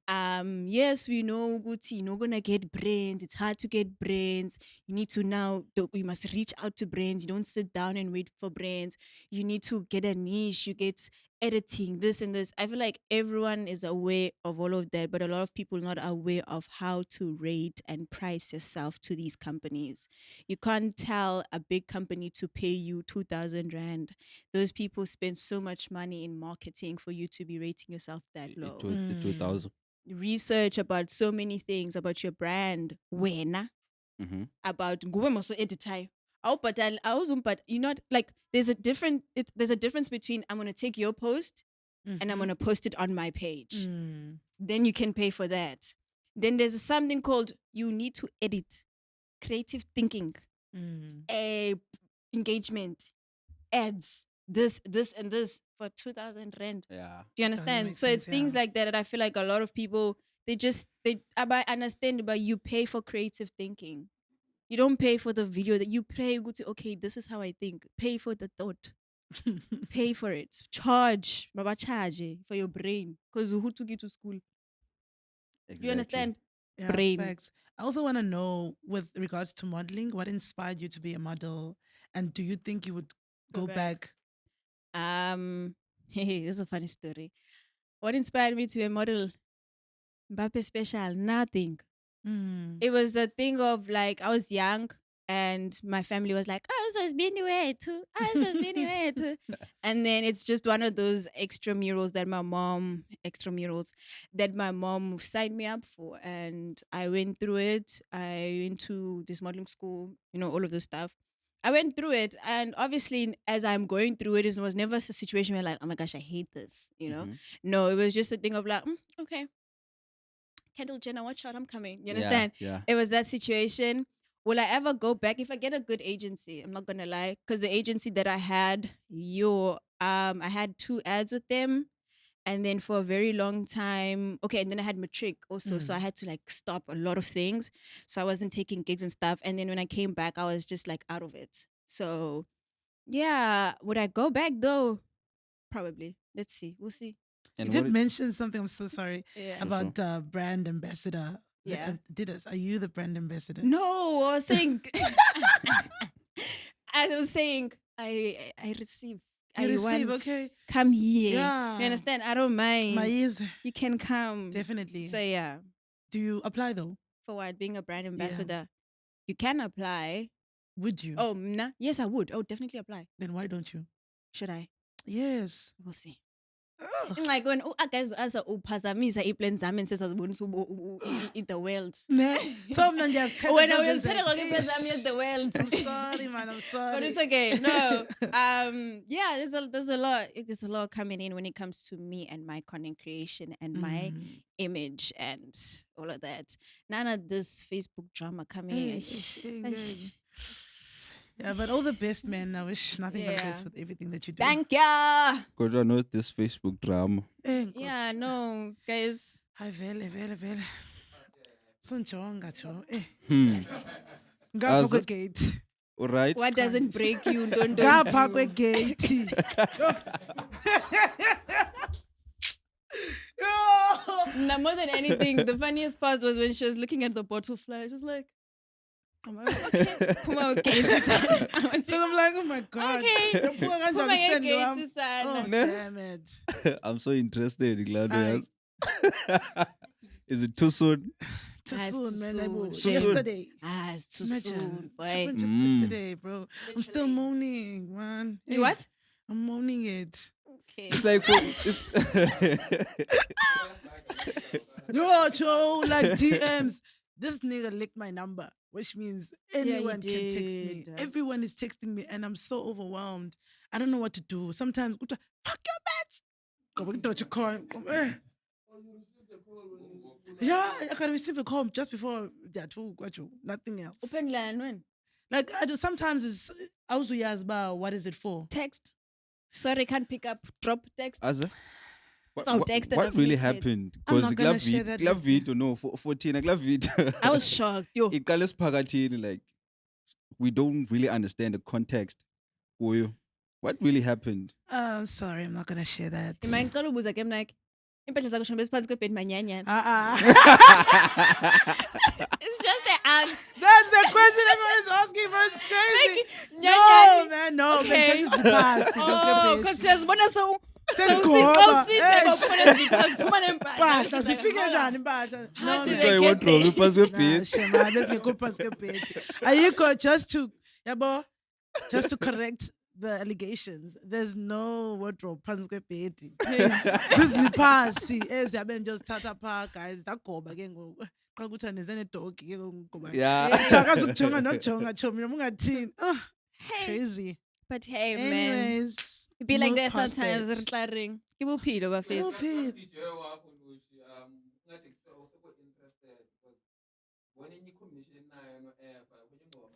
Yes, we know Gucci, you're not gonna get brands. It's hard to get brands. You need to we must reach out to brands. You don't sit down and wait for brands. You need to get a niche. You get editing, this and this. I feel like everyone is aware of all of that, but a lot of people not aware of how to rate and price yourself to these companies. You can't tell a big company to pay you 2,000 rand. Those people spend so much money in marketing for you to be rating yourself that low. It 2000. Research about so many things about your brand, wena, Mm-hmm. about nguwe moso editor. But you're not like there's a difference between I'm gonna take your post and I'm gonna post it on my page. Then you can pay for that. Then there's something called you need to edit, creative thinking, engagement, ads, this and this for 2,000 rand. Yeah. Do you understand? makes So it's sense, things yeah. like that that I feel like a lot of people I understand, but you pay for creative thinking. You don't pay for the video that you pay. Go to okay, this is how I think. Pay for the thought. Pay for it. Charge, baba charge for your brain because who took you to school? Exactly. Do you understand? Yeah, Brain. facts. I also want to know, with regards to modeling, what inspired you to be a model, and do you think you would Go go back. back? This is a funny story. What inspired me to be a model? Mbappe special, nothing. It was a thing of like I was young and my family was like, "Oh, so it's been away too. Oh, so it's been away too." And then it's just one of those extramurals that my mom signed me up for, and I went through it. I went to this modeling school, all of this stuff. I went through it, and obviously, as I'm going through it, it was never a situation where like, oh my gosh, I hate this. Mhm. No, it was just a thing of like, okay, Kendall Jenner, watch out, I'm coming. You understand? Yeah. It was that situation. Will I ever go back if I get a good agency? I'm not gonna lie, because the agency that I had, I had 2 ads with them, and then for a very long time, okay, and then I had matric also, so I had to like stop a lot of things, so I wasn't taking gigs and stuff. And then when I came back, I was just like out of it. So yeah, would I go back though? Probably. Let's see. We'll see. You And did what mention something. I'm so sorry Yeah. about brand ambassador. Yeah. Are you the brand ambassador? No, I was saying. I was saying I receive. You I receive, want. okay. Come here. Yeah. You understand? I don't mind. My ears, You can come. definitely. So yeah, Do you apply though? for what being a brand ambassador, you can apply. Would you? Oh, nah. Yes, I would. I would definitely apply. Then why don't you? Should I? Yes. We'll see. Ugh. Like when guys as uphazamisa i-plans zami sesazibonisa the world. Ne? So mna ndiyazithetha When I nje was telling zenze- i-plans zami the world. I'm sorry, man. I'm sorry. But it's okay. No. Yeah, there's a lot coming in when it comes to me and my content creation and my image and all of that. None of this Facebook drama coming in. Yeah, but all the best, man. I wish nothing but the best Yeah. with everything that you do. Thank ya. Because I know this Facebook drama. Yeah, no, guys. Hi, vele. Sonjonga, cho. Hmm. Ngapha Aza. kwegate. All right. What doesn't break you, don't Ngapha you. kwegate. Now, more than anything, the funniest part was when she was looking at the bottle fly. She was like, okay, come on, okay. So I'm like, oh my God. Okay. Yaphuka kanjani Phuma stand ngegate wami? sana. Oh, Ne? damn it. I'm so interested. Glad Aye. Is it too soon? Too Ah, it's soon, too man. soon. Too soon. Yesterday. Ah, it's too Imagine. soon, boy. Happened just Mm. yesterday, bro. I'm still moaning, man. You what? I'm moaning it. Okay. It's like it's Yo, Joe, like DMs. This nigga licked my number, which means he anyone can text me. did. Everyone is texting me, and I'm so overwhelmed. I don't know what to do. Sometimes, fuck your bitch. Go back to your call. Yeah, I can receive a call just before nothing else. Open line when? Like I do. Sometimes it's I also ask about what is it for. Text. Sorry, can't pick up. Drop text. Asa. What, I'll what, text and what I'll really fix it. happened? I'm Because not gonna share that with you. Glavito, no, 14, Glavito. I was shocked. Yo. Iqale siphakathini, like we don't really understand the context. Kuyo. What really happened? Sorry, I'm not gonna share that. Imagine ngicela ubuza ke like impahla zakho shona besiphansi kwebed manyanyana. It's just the ask. That's the question everyone's asking for. It's crazy. No, Nyanyani. man, no. Okay. Okay. The past. Oh, because siyazibona Sengoba. Impahla Impahla zifike njani impahla? How did Kuthiwa I get iwardrobe there? iphasi kwebhedi. Nah, shema, bezingekho phantsi kwebhedi. Ayikho, just to yabo, just to correct the allegations. There's no wardrobe phantsi kwebhedi. Ziziphasi eziyabe nje uzithatha phaa guys ndagoba ke ngoku. Xa kuthiwa nize nedogi ke ngoku ngoba. Yeah. Jakazi ukujonga nokujonga chomi noma ungathini. Oh, crazy. But hey, man. Anyways, It be like move that past sometimes. that. Riclaring. Ke bophelo bafethu. Uphile. DJ wakho Lushi, ngathi usekho interested because when in combination nayo no Eva kwenye ngoma.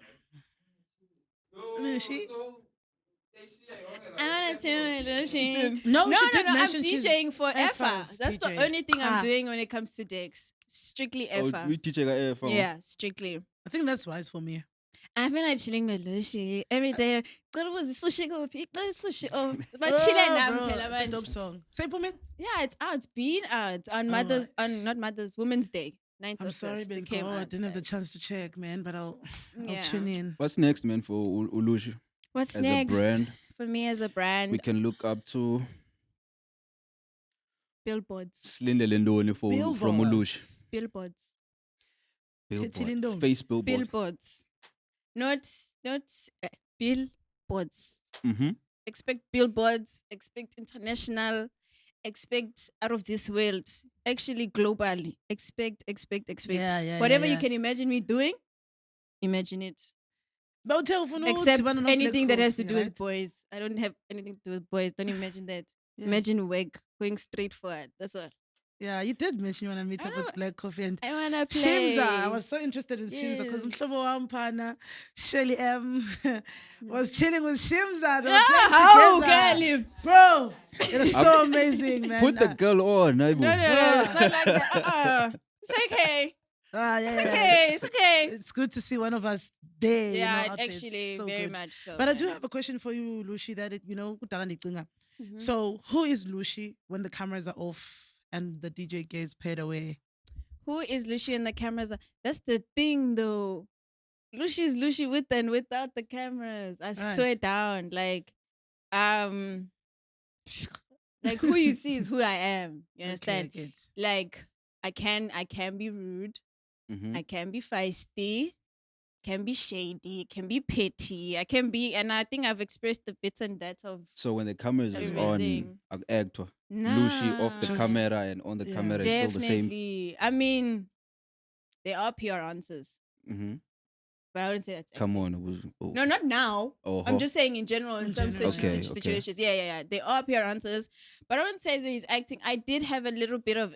Lushi? So eshiya yonke I wanna tell you, Lucy. No, No, she no, did no. I'm mention she's DJing for Effa. Effa's That's the DJ. only thing I'm Ah. doing when it comes to decks. Strictly Oh, Effa. we teach ka Yeah, strictly. I think that's wise for me. I feel like chilling with Lucy every day. Cela was sushi go pick sushi. Oh, but chilling Oh, now, bro, phela it's a dope manje. song. Say for me. Yeah, it's out. It's been out on Mother's on not Mother's Women's Day. 9th I'm of sorry, August, it Ben. came I out, didn't have the guys. chance to check, man. But I'll Yeah. tune in. What's next, man, for Ulushi? What's As next a brand, for me as a brand? we can look up to Billboards. Slindele Ndoni from Billboard. Ulushi. Billboards. Tithini Ndoni. Face billboard. Billboards. Not billboards. Mm-hmm. Expect billboards, expect international, expect out of this world. Actually, globally. Expect. Yeah. Whatever yeah. you can imagine me doing, imagine it. But tell for no Except Tivana no anything Black that has to Coffee, do right? with boys. I don't have anything to do with boys. Don't imagine that. Yeah. Imagine wig going straight forward. That's all. Yeah, you did mention you want to meet I up with know. Black Coffee and I wanna play. Shimza. I was so interested in Shimza because Yes. Mshobo Wampana, Shirley M was chilling with Shimza. They were Ah, playing how together. girl. Bro, it was so amazing, man. Put the girl on, Ivo. No, it's not like that. It's okay. Yeah. It's okay. It's good to see one of us there. Yeah, you know, out there. It's actually, so very good. much so. But I do man. have a question for you, Lushi, that kudala ndicinga. Mhm. So who is Lushi when the cameras are off and the DJ gets paid away? Who is Lucy and the cameras? That's the thing, though. Lucy is Lucy with and without the cameras. I Right. swear down. Like who you see is who I am. You understand? Okay, I get. Like I can be rude. Mhm. I can be feisty. Can be shady. Can be petty. I can be, and I think I've expressed the bits and that of So when the camera is Everything. on, actor, nah. Lushi off the Just- camera and on the yeah. camera is still the same. Definitely. I mean, there are PR answers, Mm-hmm. but I wouldn't say that's Come acting. on. It was, oh. No, not now. Oh, I'm just saying in general, in In some general. Okay, okay. situations. Yeah. There are PR answers, but I wouldn't say that he's acting. I did have a little bit of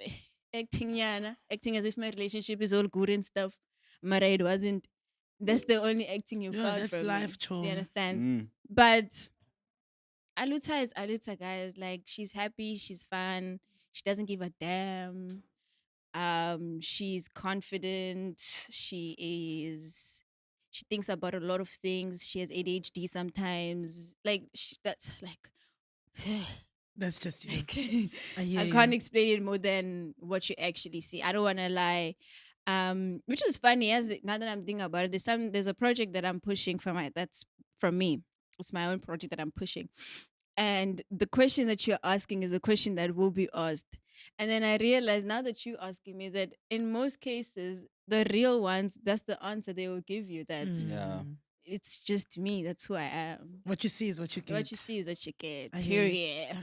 acting, Yana, acting as if my relationship is all good and stuff. But it wasn't. That's the only acting you Yeah, found that's from life, me. chum. You understand? Mm. But Aluta is Aluta, guys. Like she's happy, she's fun, she doesn't give a damn. She's confident. She thinks about a lot of things. She has ADHD sometimes. That's like. That's just you. Like, I hear I can't you. explain it more than what you actually see. I don't want to lie. Which is funny now that I'm thinking about it. There's a project that I'm pushing that's from me. It's my own project that I'm pushing. And the question that you're asking is a question that will be asked. And then I realized now that you're asking me that in most cases, the real ones, that's the answer they will give you. That Yeah. Mm. it's just me. That's who I am. What you see is what you get. What you see is what you get. I hear you. Period.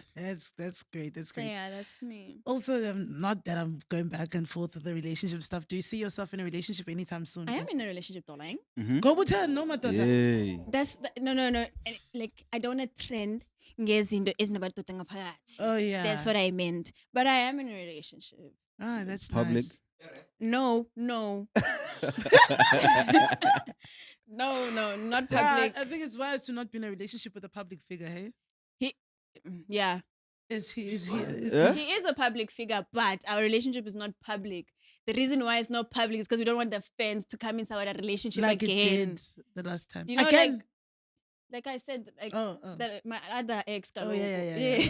That's great. That's So great. yeah, that's me. Also, not that I'm going back and forth with the relationship stuff. Do you see yourself in a relationship anytime soon? I am in a relationship, darling. Mm-hmm. Go Butan, no matter. Yay. No. And, like I don't want to trend ngezinto ezinabantu ngaphakathi. Oh yeah. That's what I meant. But I am in a relationship. Ah, that's Public. nice. No. No, not public. Yeah, I think it's wise to not be in a relationship with a public figure. Hey, Yeah. is he? Yeah? He is a public figure, but our relationship is not public. The reason why it's not public is because we don't want the fans to come inside our relationship like again. it did the last time? Do you know, Again? like I said, like Oh. that my other ex. Oh kaloku. yeah.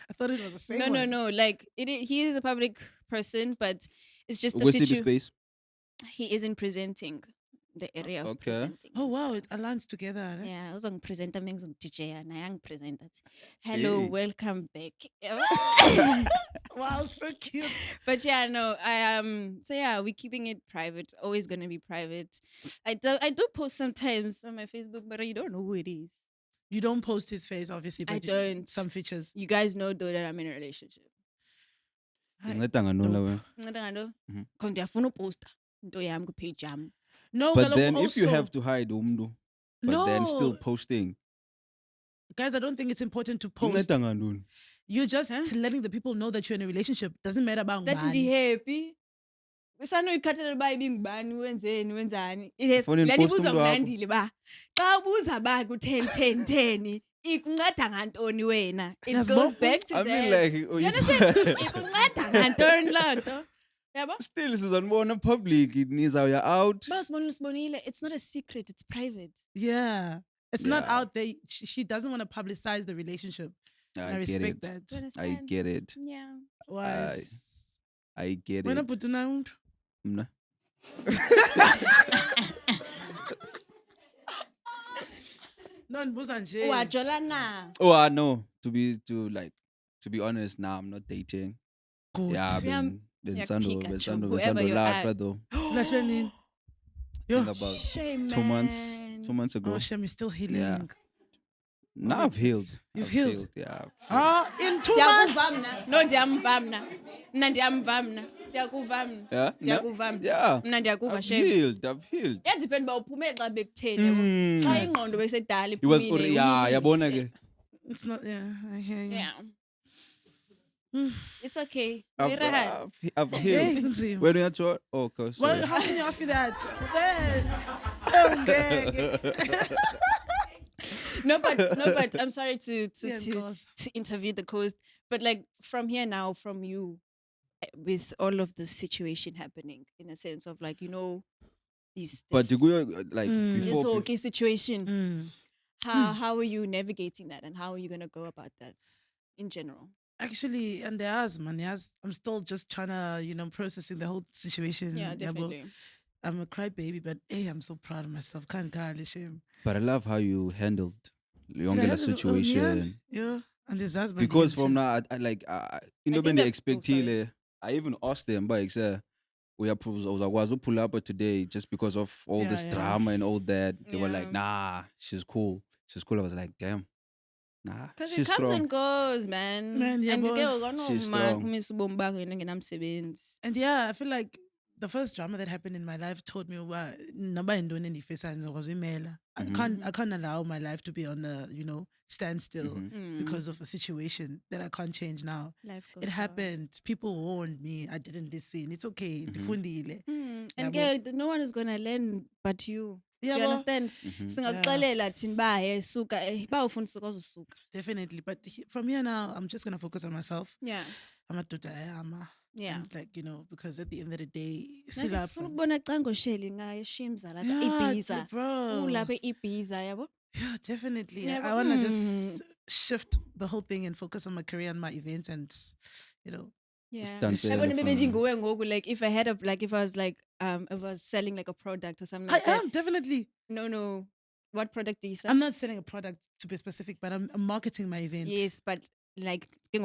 I thought it was the same. one. No. Like he is a public person, but it's just a What's the situation. space? He isn't presenting. the area of Okay. presenting. Oh and wow, stuff. it aligns together. Eh? Yeah, uzongipresenta mengizongidj naye angipresenta. Hello, Hey. welcome back. Wow, so cute. But yeah, no, I so yeah, we're keeping it private. Always gonna be private. I do post sometimes on my Facebook, but you don't know who it is. You don't post his face, obviously, I but don't. some features. You guys know though that I'm in a relationship. Inceda nganula wena. Nceda ngalo? Mhm. Because ndiyafuna uposta into yami kupage yami. No, But kaloku then if you also- have to hide umntu, but then still posting, guys, I don't think it's important to post. inceda ngantoni? You're just Huh? letting the people know that you're in a relationship. Doesn't matter about That ndi-happy. Usanoyikhathalela uba ibingubani wenzeni wenzani. Kufanele Lani uposte ibuzwa umntu wakho. mnandile ba xa ubuza ba ku-10 ikunceda ngantoni wena. It Yes, goes but- back to I mean, that. like, You understand? Ikunceda ngantoni loo nto? Yabo? still sizanibona public nizawuya out. Uba usibonile, it's not a secret, it's private. Yeah. It's not Yeah. out there. She doesn't want to publicize the relationship. I I get respect it. that. You I understand? get it. Yeah. Why? I get Wena it. bhuti unamuntu? Mna. No, ndibuza nje. Uwajola na. Oh, I know. To be honest, nah, I'm not dating. Good. Yeah, Yeah, been yeah, sando, Pikachu, whoever you laugh are. though. Ulahlwe nini? I Yo. think about Shame, 2 months, man. 2 months ago. Oh, Shem, you're still healing. Now my I've healed. goodness. You've I've healed? Yeah. Ah, in 2 months? Ndiyakuva mna. No, ndiyamva mna. Mna ndiyamva mna. Ndiyakuva mna. Yeah. Ndiyakuva mna. Yeah. Mna ndiyakuva I've shame. healed. I've healed. Yadipenda uba uphume xa bekutheni. yabo. Xa Mm. ingqondo besedala It was iphumile, yeah, unyukile. yabona ke. It's not, yeah, I hear you. Yeah. It's okay. I've, Irahat. I've Hey, healed. kunzima. When you talk, oh, okay, sorry. Well, how can you ask me that? Okay. No, but I'm sorry to Yeah, of course. interview the coast. But like from here now, from you, with all of this situation happening, in a sense of like, But this you go like Mm. before. this okay situation. Mm. How are you navigating that, and how are you gonna go about that in general? Actually, and there's man, yes. I'm still just trying to, processing the whole situation. Yeah, yabo. definitely. I'm a crybaby, but hey, I'm so proud of myself. Can't call shame. But I love how you handled the Did I Yongela handle it? Oh, situation. Yeah, and his husband. Because here, from shame. now, I like, you know, think when they that- expect oh, sorry. Chile, I even asked them, but we are was pull up today just because of all Yeah, this yeah. drama and all that. They were like, Yeah. nah, she's cool. She's cool. I was like, damn, nah, Because it she's comes strong. and goes, man. Man, yeah, and boy. She's strong. And yeah, I feel like the first drama that happened in my life taught me what nobody doing any face signs was email. Mhm. I can't allow my life to be on a standstill Mhm. because of a situation that I can't change now. Life goes It on. happened. People warned me. I didn't listen. It's okay. Mhm. Ndifundile. And Yabo. girl, no one is gonna learn but you. Yeah, You bo. understand? Mhm. Singakuxelela thina uba hey suka bawufuna usuka uzosuka. Definitely. But from here now, I'm just gonna focus on myself. Yeah. I'm a daughter. I am. Yeah. And like, because at the end of the day, Nathi silapha. sifuna ukubona xa ngosheli ngayo shimza lapha Yeah, eBiza. bro. Ulapha eBiza yabo. Yeah, definitely. Yeah, I but- want to just shift the whole thing and focus on my career and my events and, Yeah. Dance Yabona elephant. bebe nguwe ngoku like if I had if I was like if I was selling like a product or something I like that. am definitely. No. What product do you sell? I'm not selling a product to be specific, but I'm marketing my event. Yes, but like a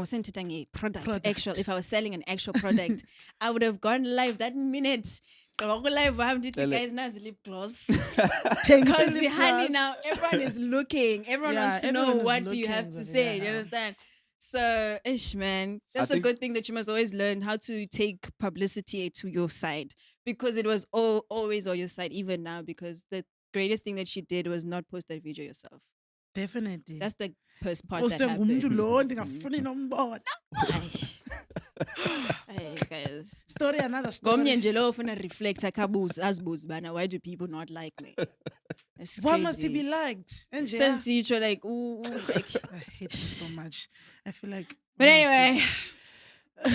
product, Product. actual. If I was selling an actual product, I would have gone live that minute. Go live, I'm doing Tell it. guys nazi lip gloss. Thank Because you, the honey Plus. now, everyone is looking. Everyone Yeah, wants to know everyone is what do you have looking, to but say. You yeah. understand? So, ish man, that's a think- good thing that you must always learn how to take publicity to your side because it was always on your side, even now. Because the greatest thing that she did was not post that video yourself. Definitely. That's the first part Poste that happened. ngumuntu lo ndingafuni nombona. Ay, guys. Story another Ngomnye story. nje lo ufuna reflect azibuze bana why do people not like me? It's Why must he crazy. be liked? And yeah, Since you're like ooh, like I hate you so much. I feel like. but anyway, But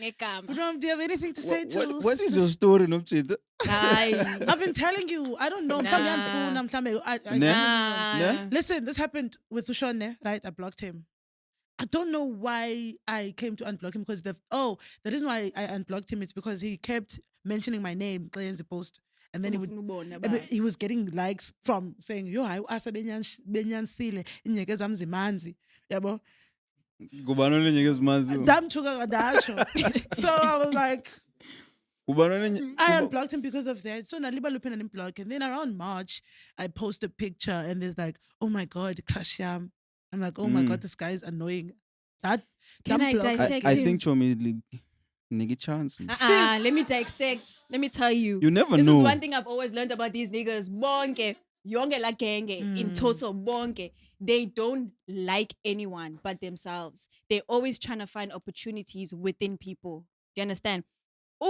ngegama. Ram, do you have anything to say to? What is your story, Nomchita? Hayi. I've been telling you. I don't know. Mhlawumbe Nah. uyandifuna, mhlawumbe I Nah. Nah. Ne? Listen, this happened with Ushone, right? I blocked him. I don't know why I came to unblock him because the reason why I unblocked him is because he kept mentioning my name, Cleanse post. and then he would. He was getting likes from saying, "Yo, I asa benyansile inyeke zami zimanzi." Yabo. Kubani onenyeke ezimanzi? Damthuka kadasho. So I was like, Kubani onenye- I kuba- unblocked him because of that. So Naliba Lupin and block. And then around March, I post a picture and there's like, oh my God, crush yam. I'm like, oh my God, this guy is annoying. That Can I block- dissect I him? think Chomi nigga chance. Let me dissect. Let me tell you. You never This know. is one thing I've always learned about these niggas. Bonke, yonke la genge, in total, bonke. They don't like anyone but themselves. They're always trying to find opportunities within people. Do you understand?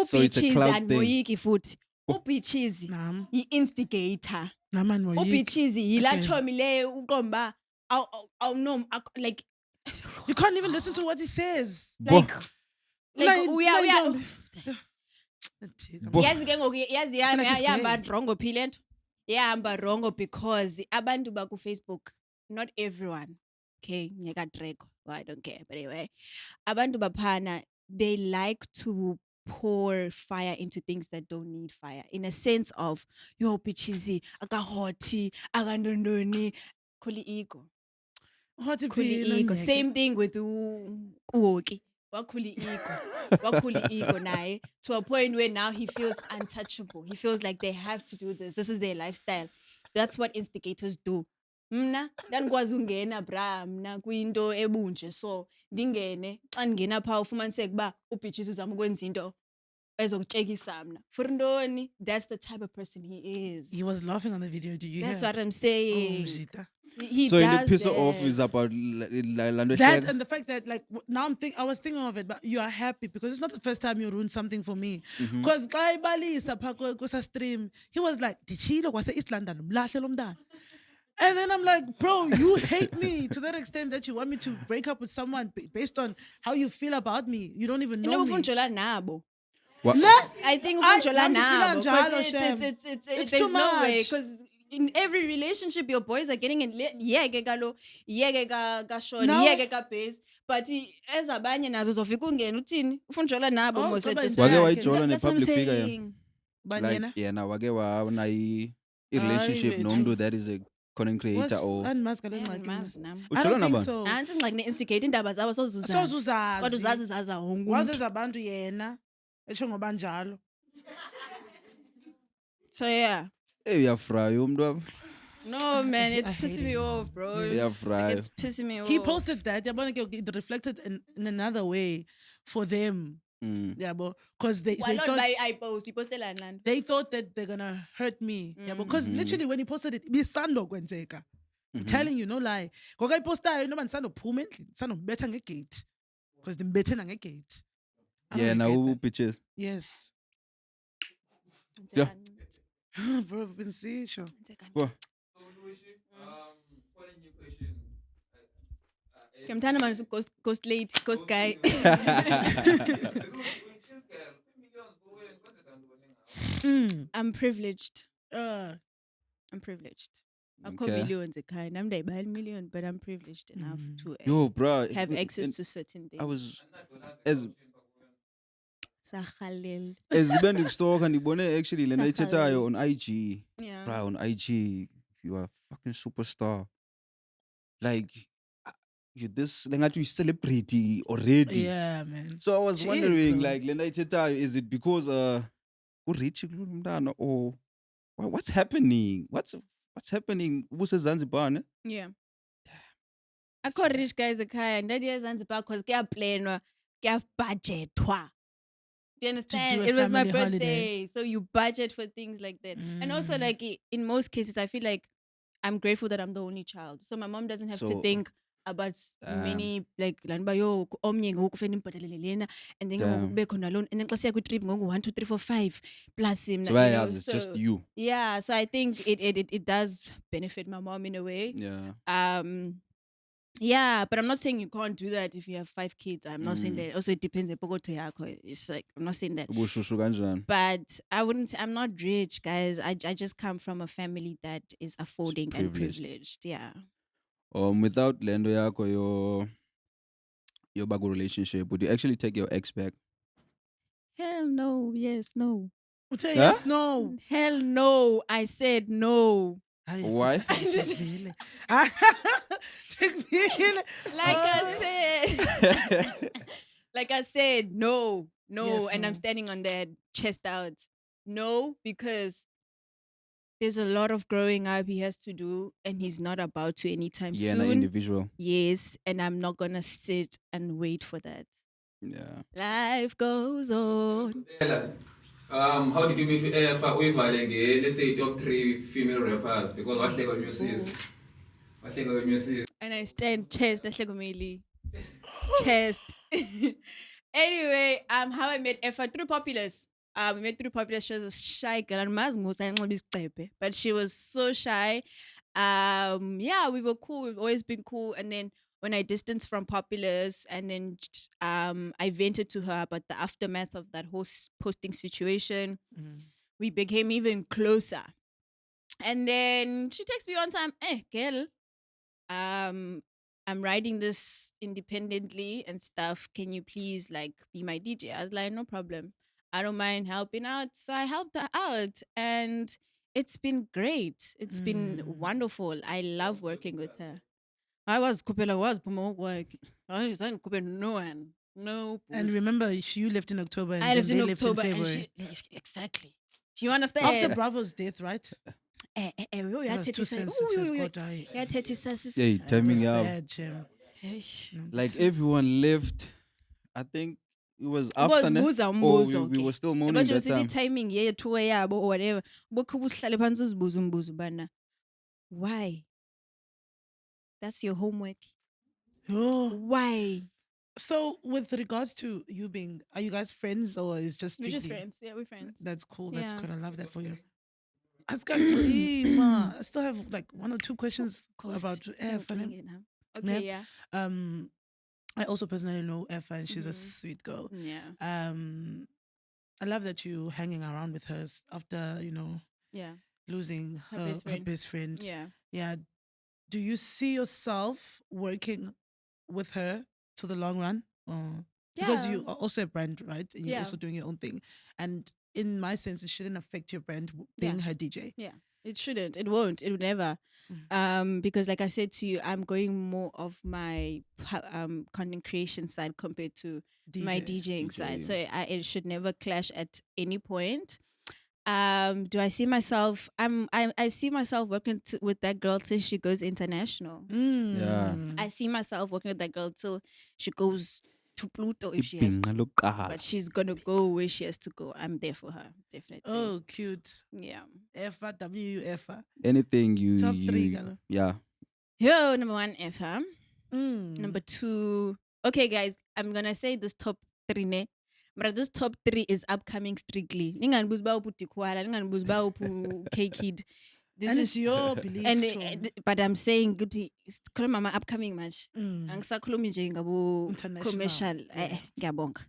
So it's a Bitches clout and thing. moyiki foot. Bitches, Nam. he instigator. Naman mo yik. Bitches, he la Okay. chomi le ukomba. No, like, You can't even listen to what he says. like, Like, we are. don't. Bo- Yazi ke ngoku yazi Feel like it's yahamba gay. wrongo phile nto yahamba wrongo because abantu baku-Facebook, not everyone, okay, ngeka drag, well, I don't care, but anyway, abantu baphana, they like to pour fire into things that don't need fire, in a sense of, yo bitchizi akahoti akandondoni, khuli ego, Hot khuli ego. Same thing with Kuoki. Wakhuli ego naye, to a point where now he feels untouchable. He feels like they have to do this. This is their lifestyle. That's what instigators do. Mna ndandikwazi ungena bra mna kwinto ebunje, so ndingene xa ndingena phaa ufumaniseke uba ubhitshisi uzama ukwenza into ezokutyekisa mna. For ntoni? That's the type of person he is. He was laughing on the video. Did you That's hear? what I'm Oh, saying. Mjita. He So in does the piss off is that. about Lando That and the fact that like now I was thinking of it, but you are happy because it's not the first time you ruined something for me. Because Guy Balisa Kusa stream, he was like, Dichilo was East London, mlahle lo mntana." And then I'm like, bro, you hate me to that extent that you want me to break up with someone based on how you feel about me. You don't even know me. Ufunjola nabo. What? I think I- ufunjola nami nabo, ngifila 'cause njalo, Shem. it's It's there's too no way, much. because in every relationship your boys are getting in yeke kalo, yeke ka Sean, No. yeke ka Base, but ezabanye nazo zofika ungena uthini ufunjola nabo Oh, mos at Caba this is Wake back. wayijola That's what I'm ne-public figure, yeah. saying. Banyena. Like yena wake wabona i-relationship Hayi, nomuntu bethu. that is a content creator or Andimazi ngale Yeah, ngxaki andimazi mna. nam. I Ujola don't think nabani? so. Nantsi ingxaki ne-instigate iindaba zabo sozuzazi Sozuzazi. kodwa uzazi zaza wonke umntu. Wazeza abantu yena etsho ngoba njalo. So yeah, uyafrya umntu apha. no man, it's I hate pissing me off, bro. Uyafrya. It's pissing me off. He posted that. Yabona ke it reflected in another way for them. Mm. Yabo, because they Why not thought by I post? He posted like none. they thought that they're gonna hurt me. Yeah, because literally when he posted it, bisando kwenzeka. I'm telling you, no lie. Ngoba ipostayo noma nisando phuma endlini, nisando mbetha ngegate. Because ndimbethena ngegate. I don't Yena regret that. ubitches. Yes. Yeah. Bro, been see sure. What? So, Lucy, for a new question. Mthanda man ghost lady, ghost guy. I'm privileged. I'm privileged. Akho Okay. millions ekhaya. Nami ndayibala million, but I'm privileged enough to Yo, bro. have access to certain things. I was as Sahalel. ibe ndikustalka ndibone actually lena ithethayo on IG. Yeah. Bro, on IG, you are a fucking superstar. Like you this lengathi you celebrity already. Yeah, man. So I was Shit, wondering, bro. like, lena ithethayo, is it because urich kulo mntana or what's happening? What's happening? Ubuse Zanzibar, ne? Yeah. Akho rich guys ekhaya. Ndadiya eZanzibar because kuyaplanwa, kuyabudgetwa. Do you understand? a It was my family birthday. holiday. So you budget for things like that. And also like in most cases, I feel like I'm grateful that I'm the only child. So my mom doesn't have to So, think about many like laniba yo omnye ngoku kufanele imbhatalele lena and then ngoku Damn. kube khona loan and then xa siya kwi-trip ngoku 1 2 3 4 5 plus him. So I it's just you. Yeah, so I think it does benefit my mom in a way. Yeah. Yeah, but I'm not saying you can't do that if you have 5 kids. I'm not saying that. Also, it depends. It's like I'm not saying that. Ubushushu kanjani? But I wouldn't. I'm not rich, guys. I just come from a family that is affording and privileged. privileged. Yeah. Without lendo yako your bago relationship, would you actually take your ex back? Hell no. Yes. No. Uthe Huh? yes, no. Hell no. I said no. Hayi, Why? Tekvile. Tekvile. Like I said. Like I said, no. No. Yes, and I'm no. standing on that chest out. No, because there's a lot of growing up he has to do, and he's not about to anytime Yeah, soon. an individual. Yes, and I'm not gonna sit and wait for that. Yeah. Life goes on. How did you meet Uyivale let's say top 3 female rappers because wahleka kwenye sis. Wahleka kwenye sis. And I stand chest, chest. Anyway, how I met Effa through Populous. We met through Populous. She was a shy girl, and but she was so shy. Yeah, we were cool. We've always been cool. And then when I distanced from Populous, and then I vented to her about the aftermath of that whole posting situation, we became even closer. And then she texts me one time, girl, I'm writing this independently and stuff. Can you please like be my DJ? I was like, no problem. I don't mind helping out. So I helped her out, and it's been great. It's been wonderful. I love working with her. I was work. I was no one. No. And booth. remember, you left in October and I then left they in left in October, and February. exactly. Do you understand? After Bravo's death, right? we That had was to too say, sensitive. God, I- yeah, Teti says Hey, it timing was out. bad, Jim. Like everyone left. I think it was after. ne? Buza Or umbuzo, we okay. were still mourning But you that see the time. timing, yeah, 2 yabo or whatever. Bokho buhlale phansi uzibuze umbuzo bana. Why? That's your homework. Oh. Why? So, with regards to you being, are you guys friends or is just We're just strictly- friends. Yeah, we're friends. That's cool. That's Yeah. good. I love that for you. I still have like 1 or 2 questions about Effa. ne? Okay, yeah. I also personally know Effa, and she's a Mhm. sweet girl. Yeah. I love that you hanging around with her after Yeah. losing Her her, best her friend. best friend. Yeah. Yeah. Do you see yourself working with her to the long run? Or because you are also a brand, right? And you're Yeah. also doing your own thing. And in my sense, it shouldn't affect your brand being her DJ. It shouldn't. It won't. It would never. Because like I said to you, I'm going more of my content creation side compared to my DJing side. So it should never clash at any point. Do I see myself? I see myself working with that girl till she goes international. Yeah. I see myself working with that girl till she goes to Pluto if she has to. Ibhinqa lokuqala. But she's gonna go where she has to go. I'm there for her, definitely. Oh, cute. Yeah. Effa, WFA. Anything you. Top 3, you gala. yeah. Yo, number 1, FM. Mm. Number 2. Okay, guys, I'm gonna say this top 3 ne. But this top 3 is upcoming strictly. Ninganibuza ba uphi Dikwala, ninganibuza ba uphi K-Kid. This And is it's your belief. and Tom. but I'm saying ukuthi sikhuluma ama upcoming manje. Mm. Angisakhulumi nje ngabo International. commercial. Yeah. Ngiyabonga.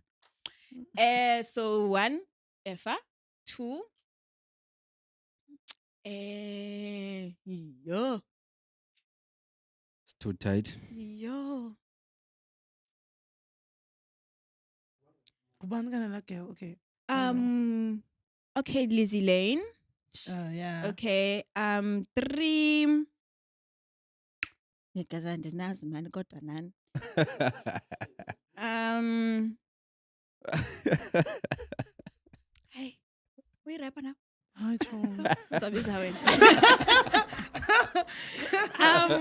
So 1, Effa. 2, yo. It's too tight. Yo. Kubani kana la girl? Okay. Okay, Lizzie Lane. Yeah. Okay, 3. Ngikaza ndinazi mani kodwa nani. Hey, we rapper now. Hi, Tom. Sabiza wena.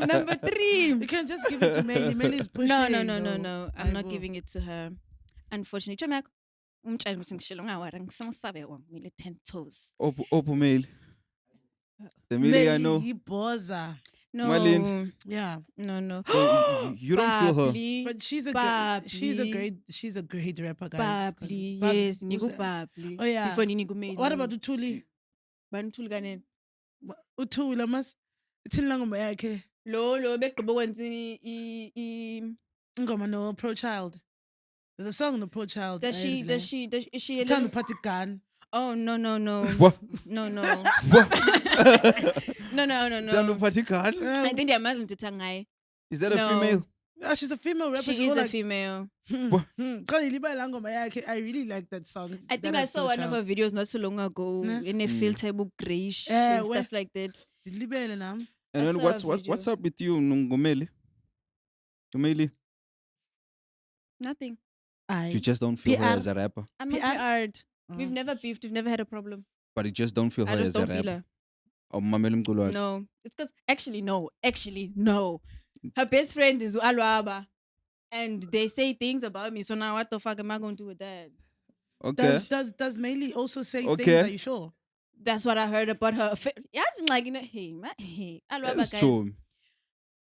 Number 3. You can just give it to Melly. Melly's pushing. No. though. I'm not Aibo. giving it to her. Unfortunately, Chomeko. Umtshela ukuthi ngishilo ngawara ngisamusabe wangimile 10 toes. Opu mail. The Millie I know. Melly Boza. No. Malin. Yeah. No. So you don't feel her. Babli. But she's a Babli. great rapper, guys. Babli. Bab- Yes, who's niku that? Babli. Oh, yeah. Before niku Melly. What about Utuli? Bani Thuli kanene? Utula mas. Ithini la ngoma yakhe? Lo begqiba ukwenza i Ngoma no Pro Child. There's a song no Pro Child. Does she is she Tell party gun. Oh no. What? No. What? No. Dano Patikan? I think they're Muslim to Tangai. Is that a No. female? She's a female rapper. She is a female. I really like that song. I think I saw one of her videos not so long ago Nah. in a filter book grayish Eh, and where- stuff like that. And I then saw what's a what's video. up with you, Ngomeli? Ngomeli, Nothing. you just don't feel her PR. as a rapper, I'm not PR? PR'd. Oh. We've never beefed. We've never had a problem. but you just don't feel her I just as a don't feel rapper. her. Or Mameli Mkulo wakhe. No. It's because actually no. Her best friend is Alwaba. And they say things about me. So now what the fuck am I going to do with that? Okay. Does Meili also say Okay. things? Are you sure? That's what I heard about her. Yeah, it's like, hey, Alwaba That's guys. true.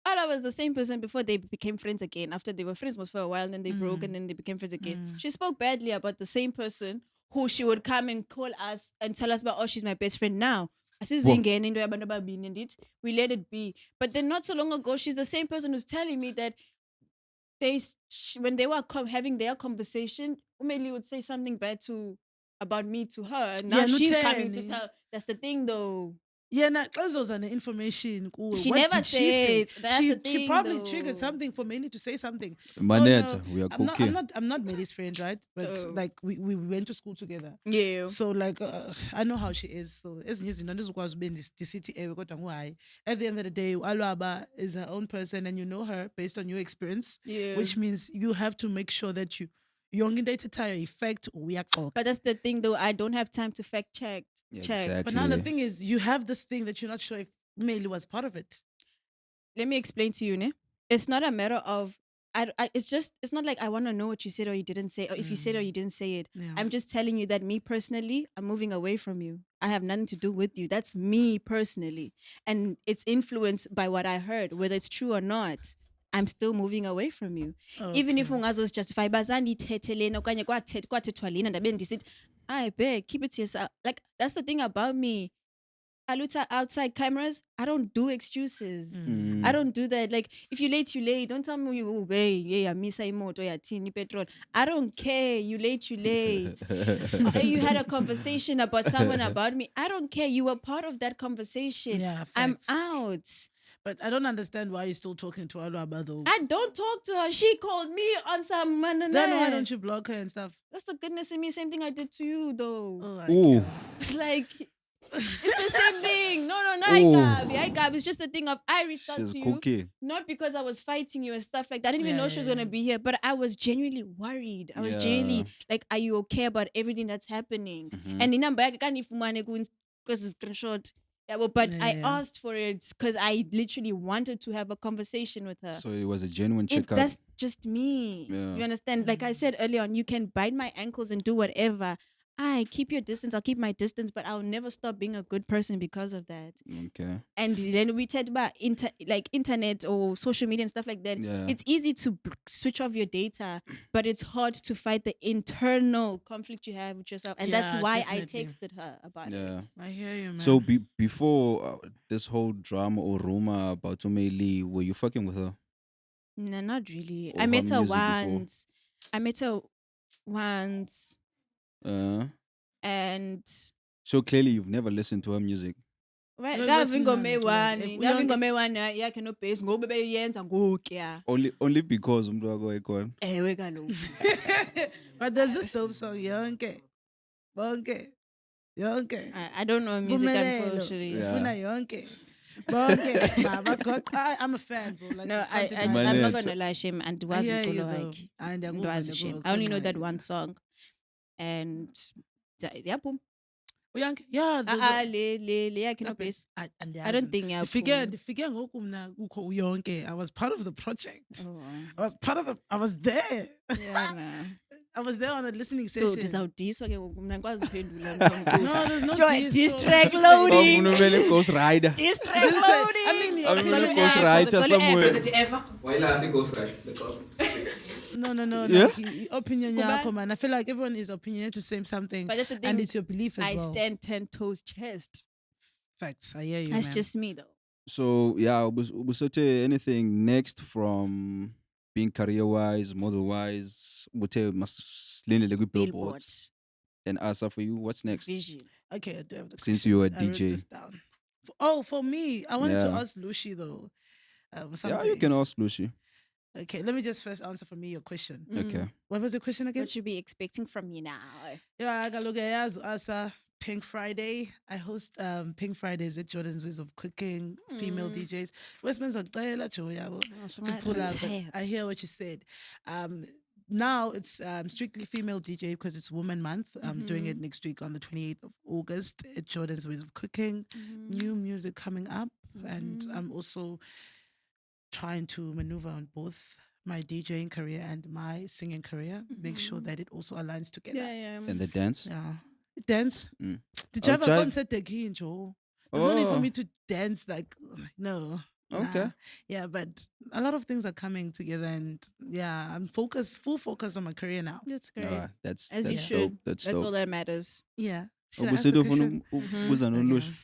Alwaba was the same person before they became friends again. After they were friends most for a while, and then they broke, and then they became friends again. She spoke badly about the same person who she would come and call us and tell us about, oh, she's my best friend now. Asizingeni into yabantu ababini, indeed. We let it be. But then not so long ago, she's the same person who's telling me that when they were having their conversation, Umeli would say something bad about me to her. Now Yeah, she's coming to Nuteni. tell. That's the thing, though. Yeah, nah, those are the information. Kuwe. She What never did she say? says. That's She, the thing, she probably though. triggered something for Meili to say something. Maneta, Oh, no, we are I'm not, cooking. I'm not Meili's friend, right? But Oh. like we went to school together. Yeah. So like I know how she is. So ezinye izinto andizokwazi ube ndisithi ewe kodwa nguhayi. At the end of the day, Alwaba is her own person and you know her based on your experience, Yeah. which means you have to make sure that yonke into ayithethayo effect uyaxoxa. But that's the thing, though. I don't have time to fact check. Yeah, check. exactly. But now the thing is, you have this thing that you're not sure if Meili was part of it. Let me explain to you, ne? It's not a matter of. It's not like I want to know what you said or you didn't say, or if you said or you didn't say it. Yeah. I'm just telling you that me personally, I'm moving away from you. I have nothing to do with you. That's me personally. And it's influenced by what I heard, whether it's true or not. I'm still moving away from you. Even if ungazozijustify bazani ithethe lena okanye kwathethwa lena ndabe ndisithi, I beg, keep it to yourself. Like, that's the thing about me. Aluta outside cameras, I don't do excuses. Mm. I don't do that. Like, if you're late, you're late. Don't tell me you yeah, misa imoto, yeah, tini petrol. I don't care. You late, you late. Hey, you had a conversation about someone about me. I don't care. You were part of that conversation. Yeah, I'm facts. out. But I don't understand why you're still talking to Alwaba though. I don't talk to her. She called me on some Then why don't you block her and stuff? That's the goodness in me. Same thing I did to you, though. Oh, I Ooh. get it. It's like, it's the same thing. No, Ooh. hi Gab. It's just the thing of I reached out She's to you. cooking. Not because I was fighting you and stuff like that. I didn't even Yeah, know she was yeah, gonna yeah. be here, but I was genuinely worried. I was Yeah. genuinely like, are you okay about everything that's happening? Mhm. And in number, I can't even because it's screenshot. Yeah, but I Yeah. asked for it because I literally wanted to have a conversation with her. So it was a genuine checkup. That's just me. Yeah. You understand? Like I said earlier on, you can bite my ankles and do whatever. I keep your distance. I'll keep my distance, but I'll never stop being a good person because of that. Okay. And then we talked about internet or social media and stuff like that. Yeah. It's easy to switch off your data, but it's hard to fight the internal conflict you have with yourself. And that's Yeah, why definitely. I texted her about Yeah. it. I hear you, man. So before this whole drama or rumor about Tumeli, were you fucking with her? No, not really. Or I met her her music before? once. I met her once. And So clearly you've never listened to her music. right, Well, ngave listen, ingoma man, eyi-one like, ngave uyonke- ingoma eyi-one yakhe nobhesi ngoba beyenza ngokuya Only because umuntu wakho ekhona. ewe kaloku But there's this dope song, Yonke. Bonke. Yonke. I don't know music Mpumelelo. unfortunately. Yeah. Ufuna yonke. Bonke. Baba God. I'm a fan, bro. Like, No, you can't deny I'm it. not Manetho. gonna lie, shame and I was hear you, umculo though. wakhe. And Ndwazi shame. I only know that one song. And yaphuma. Uyonke. Yeah, there's Le yakhe nobhesi. I don't think yaphuma. Ndifike ngoku mna kukho uyonke. I was part of the project. Oh, I was there. yeah, nah. I was there on a listening So session. ndizawudiswa ke ngoku mna ndikwazi uphendula No, there's no Yo, diss, bro. distract loading. Ufuna Ghost Rider. Distract Listen, loading. I mean, I'm gonna Ghost Rider somewhere. Why last it goes right? The cross. No. Yeah? Like, opinion Kuba- yakho, man. I feel like everyone is opinionated to say something, But that's the thing. and it's your belief as I well. stand 10 toes chest. Facts. I hear you, That's man. just me though. So yeah, ubusote anything next from being career-wise, model-wise, wote maslindele Billboard. billboards. And Asa, for you, what's next? Vision. Okay, I do have the Since question. you were a I wrote DJ. this down. For me, I wanted to Yeah. ask Lucy though. Yeah, you something. can ask Lucy. Okay, let me just first answer for me your question. Okay. What was the question again? What you be expecting from me now? Yeah, I got look at Asa Pink Friday. I host Pink Fridays at Jordan's Ways of Cooking, female DJs. Westminster to pull out, but I hear what you said. Now it's strictly female DJ because it's Women Month. I'm doing it next week on the 28th of August at Jordan's Ways of Cooking. New music coming up, and I'm also trying to maneuver on both my DJing career and my singing career. Make sure that it also aligns together. Yeah. And the dance. Yeah. Dance. Mm. Did you I'll ever try- concert the key, Joe? There's no need for Oh. me to dance like no. Okay. Nah. Yeah, but a lot of things are coming together, and yeah, I'm full focus on my career now. That's great. Alright, that's As you dope. should. That's That's all dope. that matters. Yeah. Should I ask Obviously, the ufuna question? ukubuza noLush. Okay.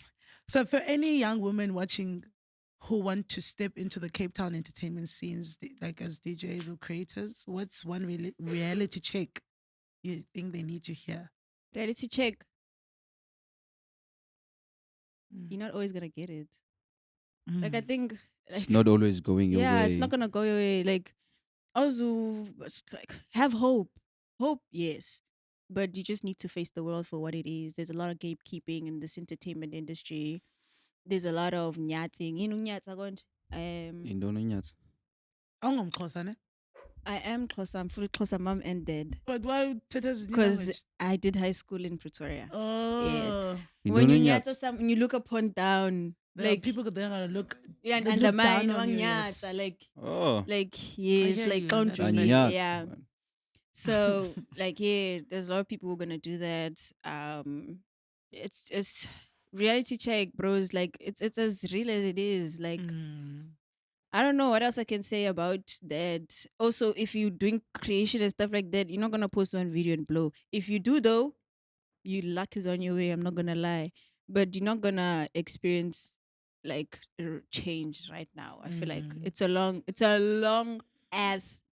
So for any young women watching who want to step into the Cape Town entertainment scenes, like as DJs or creators, what's one reality check you think they need to hear? Reality check. Mm. You're not always gonna get it. Like I think It's not always going your way. yeah, it's not gonna go your way. Like also it's like have hope. Hope, yes. But you just need to face the world for what it is. There's a lot of gatekeeping in this entertainment industry. There's a lot of nyating. You know nyats are going Indona nyathi. Awungumxhosa, ne? I am Xhosa, I'm fully Xhosa mom and dad. But why Teta's Because I did high school in Pretoria. oh, When you Indona nyata nyathi. when you look upon down, like like people they're gonna look. yeah, and they look undermine down on you, nyata, yes. like Oh. yes, hear like you, don't that's do fair. it. Anyathi, Yeah. man. So like yeah, there's a lot of people who are gonna do that. It's reality check, bros. Like it's as real as it is. Like Mm. I don't know what else I can say about that. Also, if you're doing creation and stuff like that, you're not gonna post one video and blow. If you do though, you luck is on your way. I'm not gonna lie, but you're not gonna experience like change right now. I feel like Mm. it's a long ass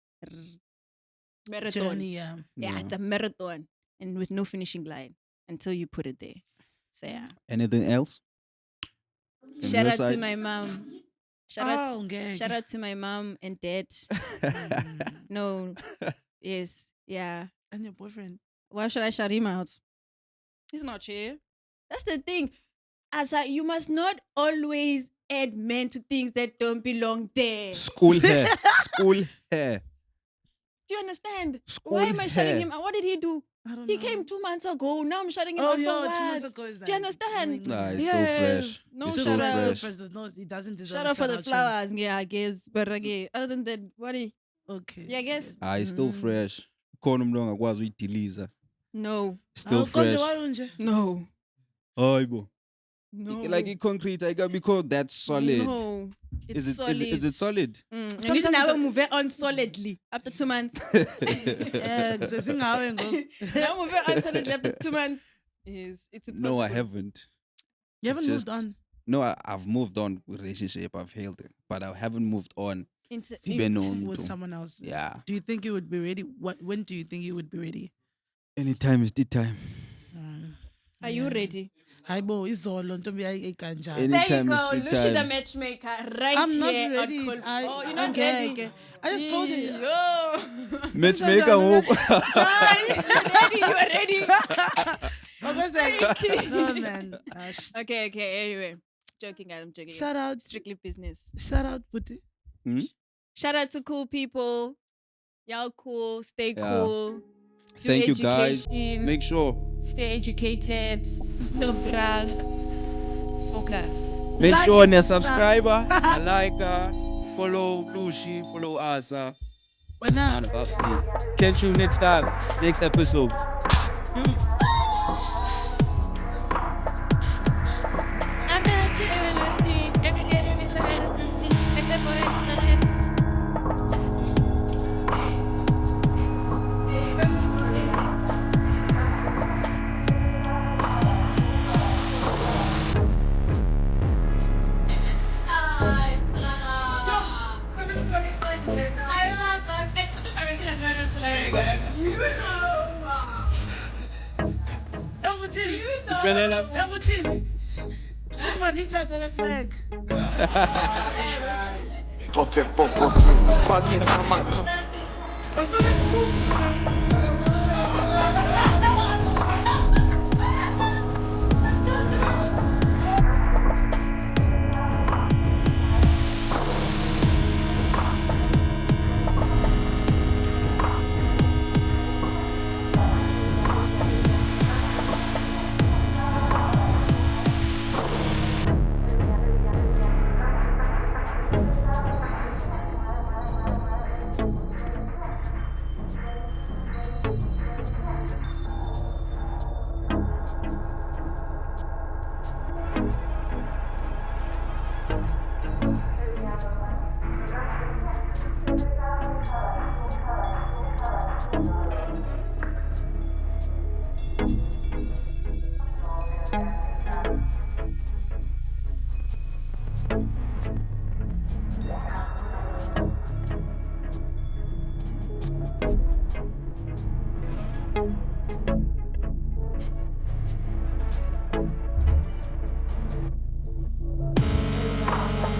marathon. Journey, yeah. Yeah, it's a marathon and with no finishing line until you put it there. So yeah. Anything else? From Shout your out to side? my mom. Shout Oh, out, okay. shout out to my mom and dad. No, yes, yeah. And your boyfriend. Why should I shout him out? He's not here. That's the thing. You must not always add men to things that don't belong there. School hair. School hair. Do you understand? School Why am I shouting hair. him out? What did he do? I don't He know. came 2 months ago. Now I'm shouting him Oh, out for yeah, what? 2 months ago is that. Do you understand? Nah, it's still fresh. No It's Still still shout fresh, out. still fresh. fresh. There's no, he doesn't deserve Shout out for the shout-out, flowers, yeah, I guess. But again, other than that, what do you? Okay. Yeah, I guess. Ah, it's still fresh. Khona umuntu ongakwazi uyidiliza. No. Still fresh. No. Hayibo. No. Like in concrete, I got because that's solid. No. It's Is it solid. is it solid? And Sometimes now it- we move on solidly after 2 months. Yeah, sesingawe ngoku. Now move on solidly after 2 months. Yes, it's impossible. No, I haven't. You haven't It's moved just- on. No, I've moved on with relationship. I've healed it, but I haven't moved on. Into, Ibe no With mntu. someone else. Yeah. Do you think you would be ready? When do you think you would be ready? Anytime is the time. are you ready? Hayibo, izolo ntombi yayikanjani. Any- There you Anytime is go. the Lucy the time. matchmaker right I'm not here. ready. On call. Oh, you're I'm not ready. okay. I just told you. Yo. Matchmaker. no, hope. You are ready. I was like, no man. Okay. Anyway, joking, guys. I'm joking. Shout out, Strictly business. shout out, Puti. Shout out to cool people. Y'all cool. Stay Yeah. cool. Do Thank you guys. education, Make sure. Stay educated. Stop drugs. Focus. Make sure you're a subscriber, a liker, follow Lucy, follow Asa. But now, And about me. Catch you next time, next episode. I'm not sharing listening. Every day, every time, listening. Except for time. this one, he tried to flag. tot är fotboll. Fucking mamma.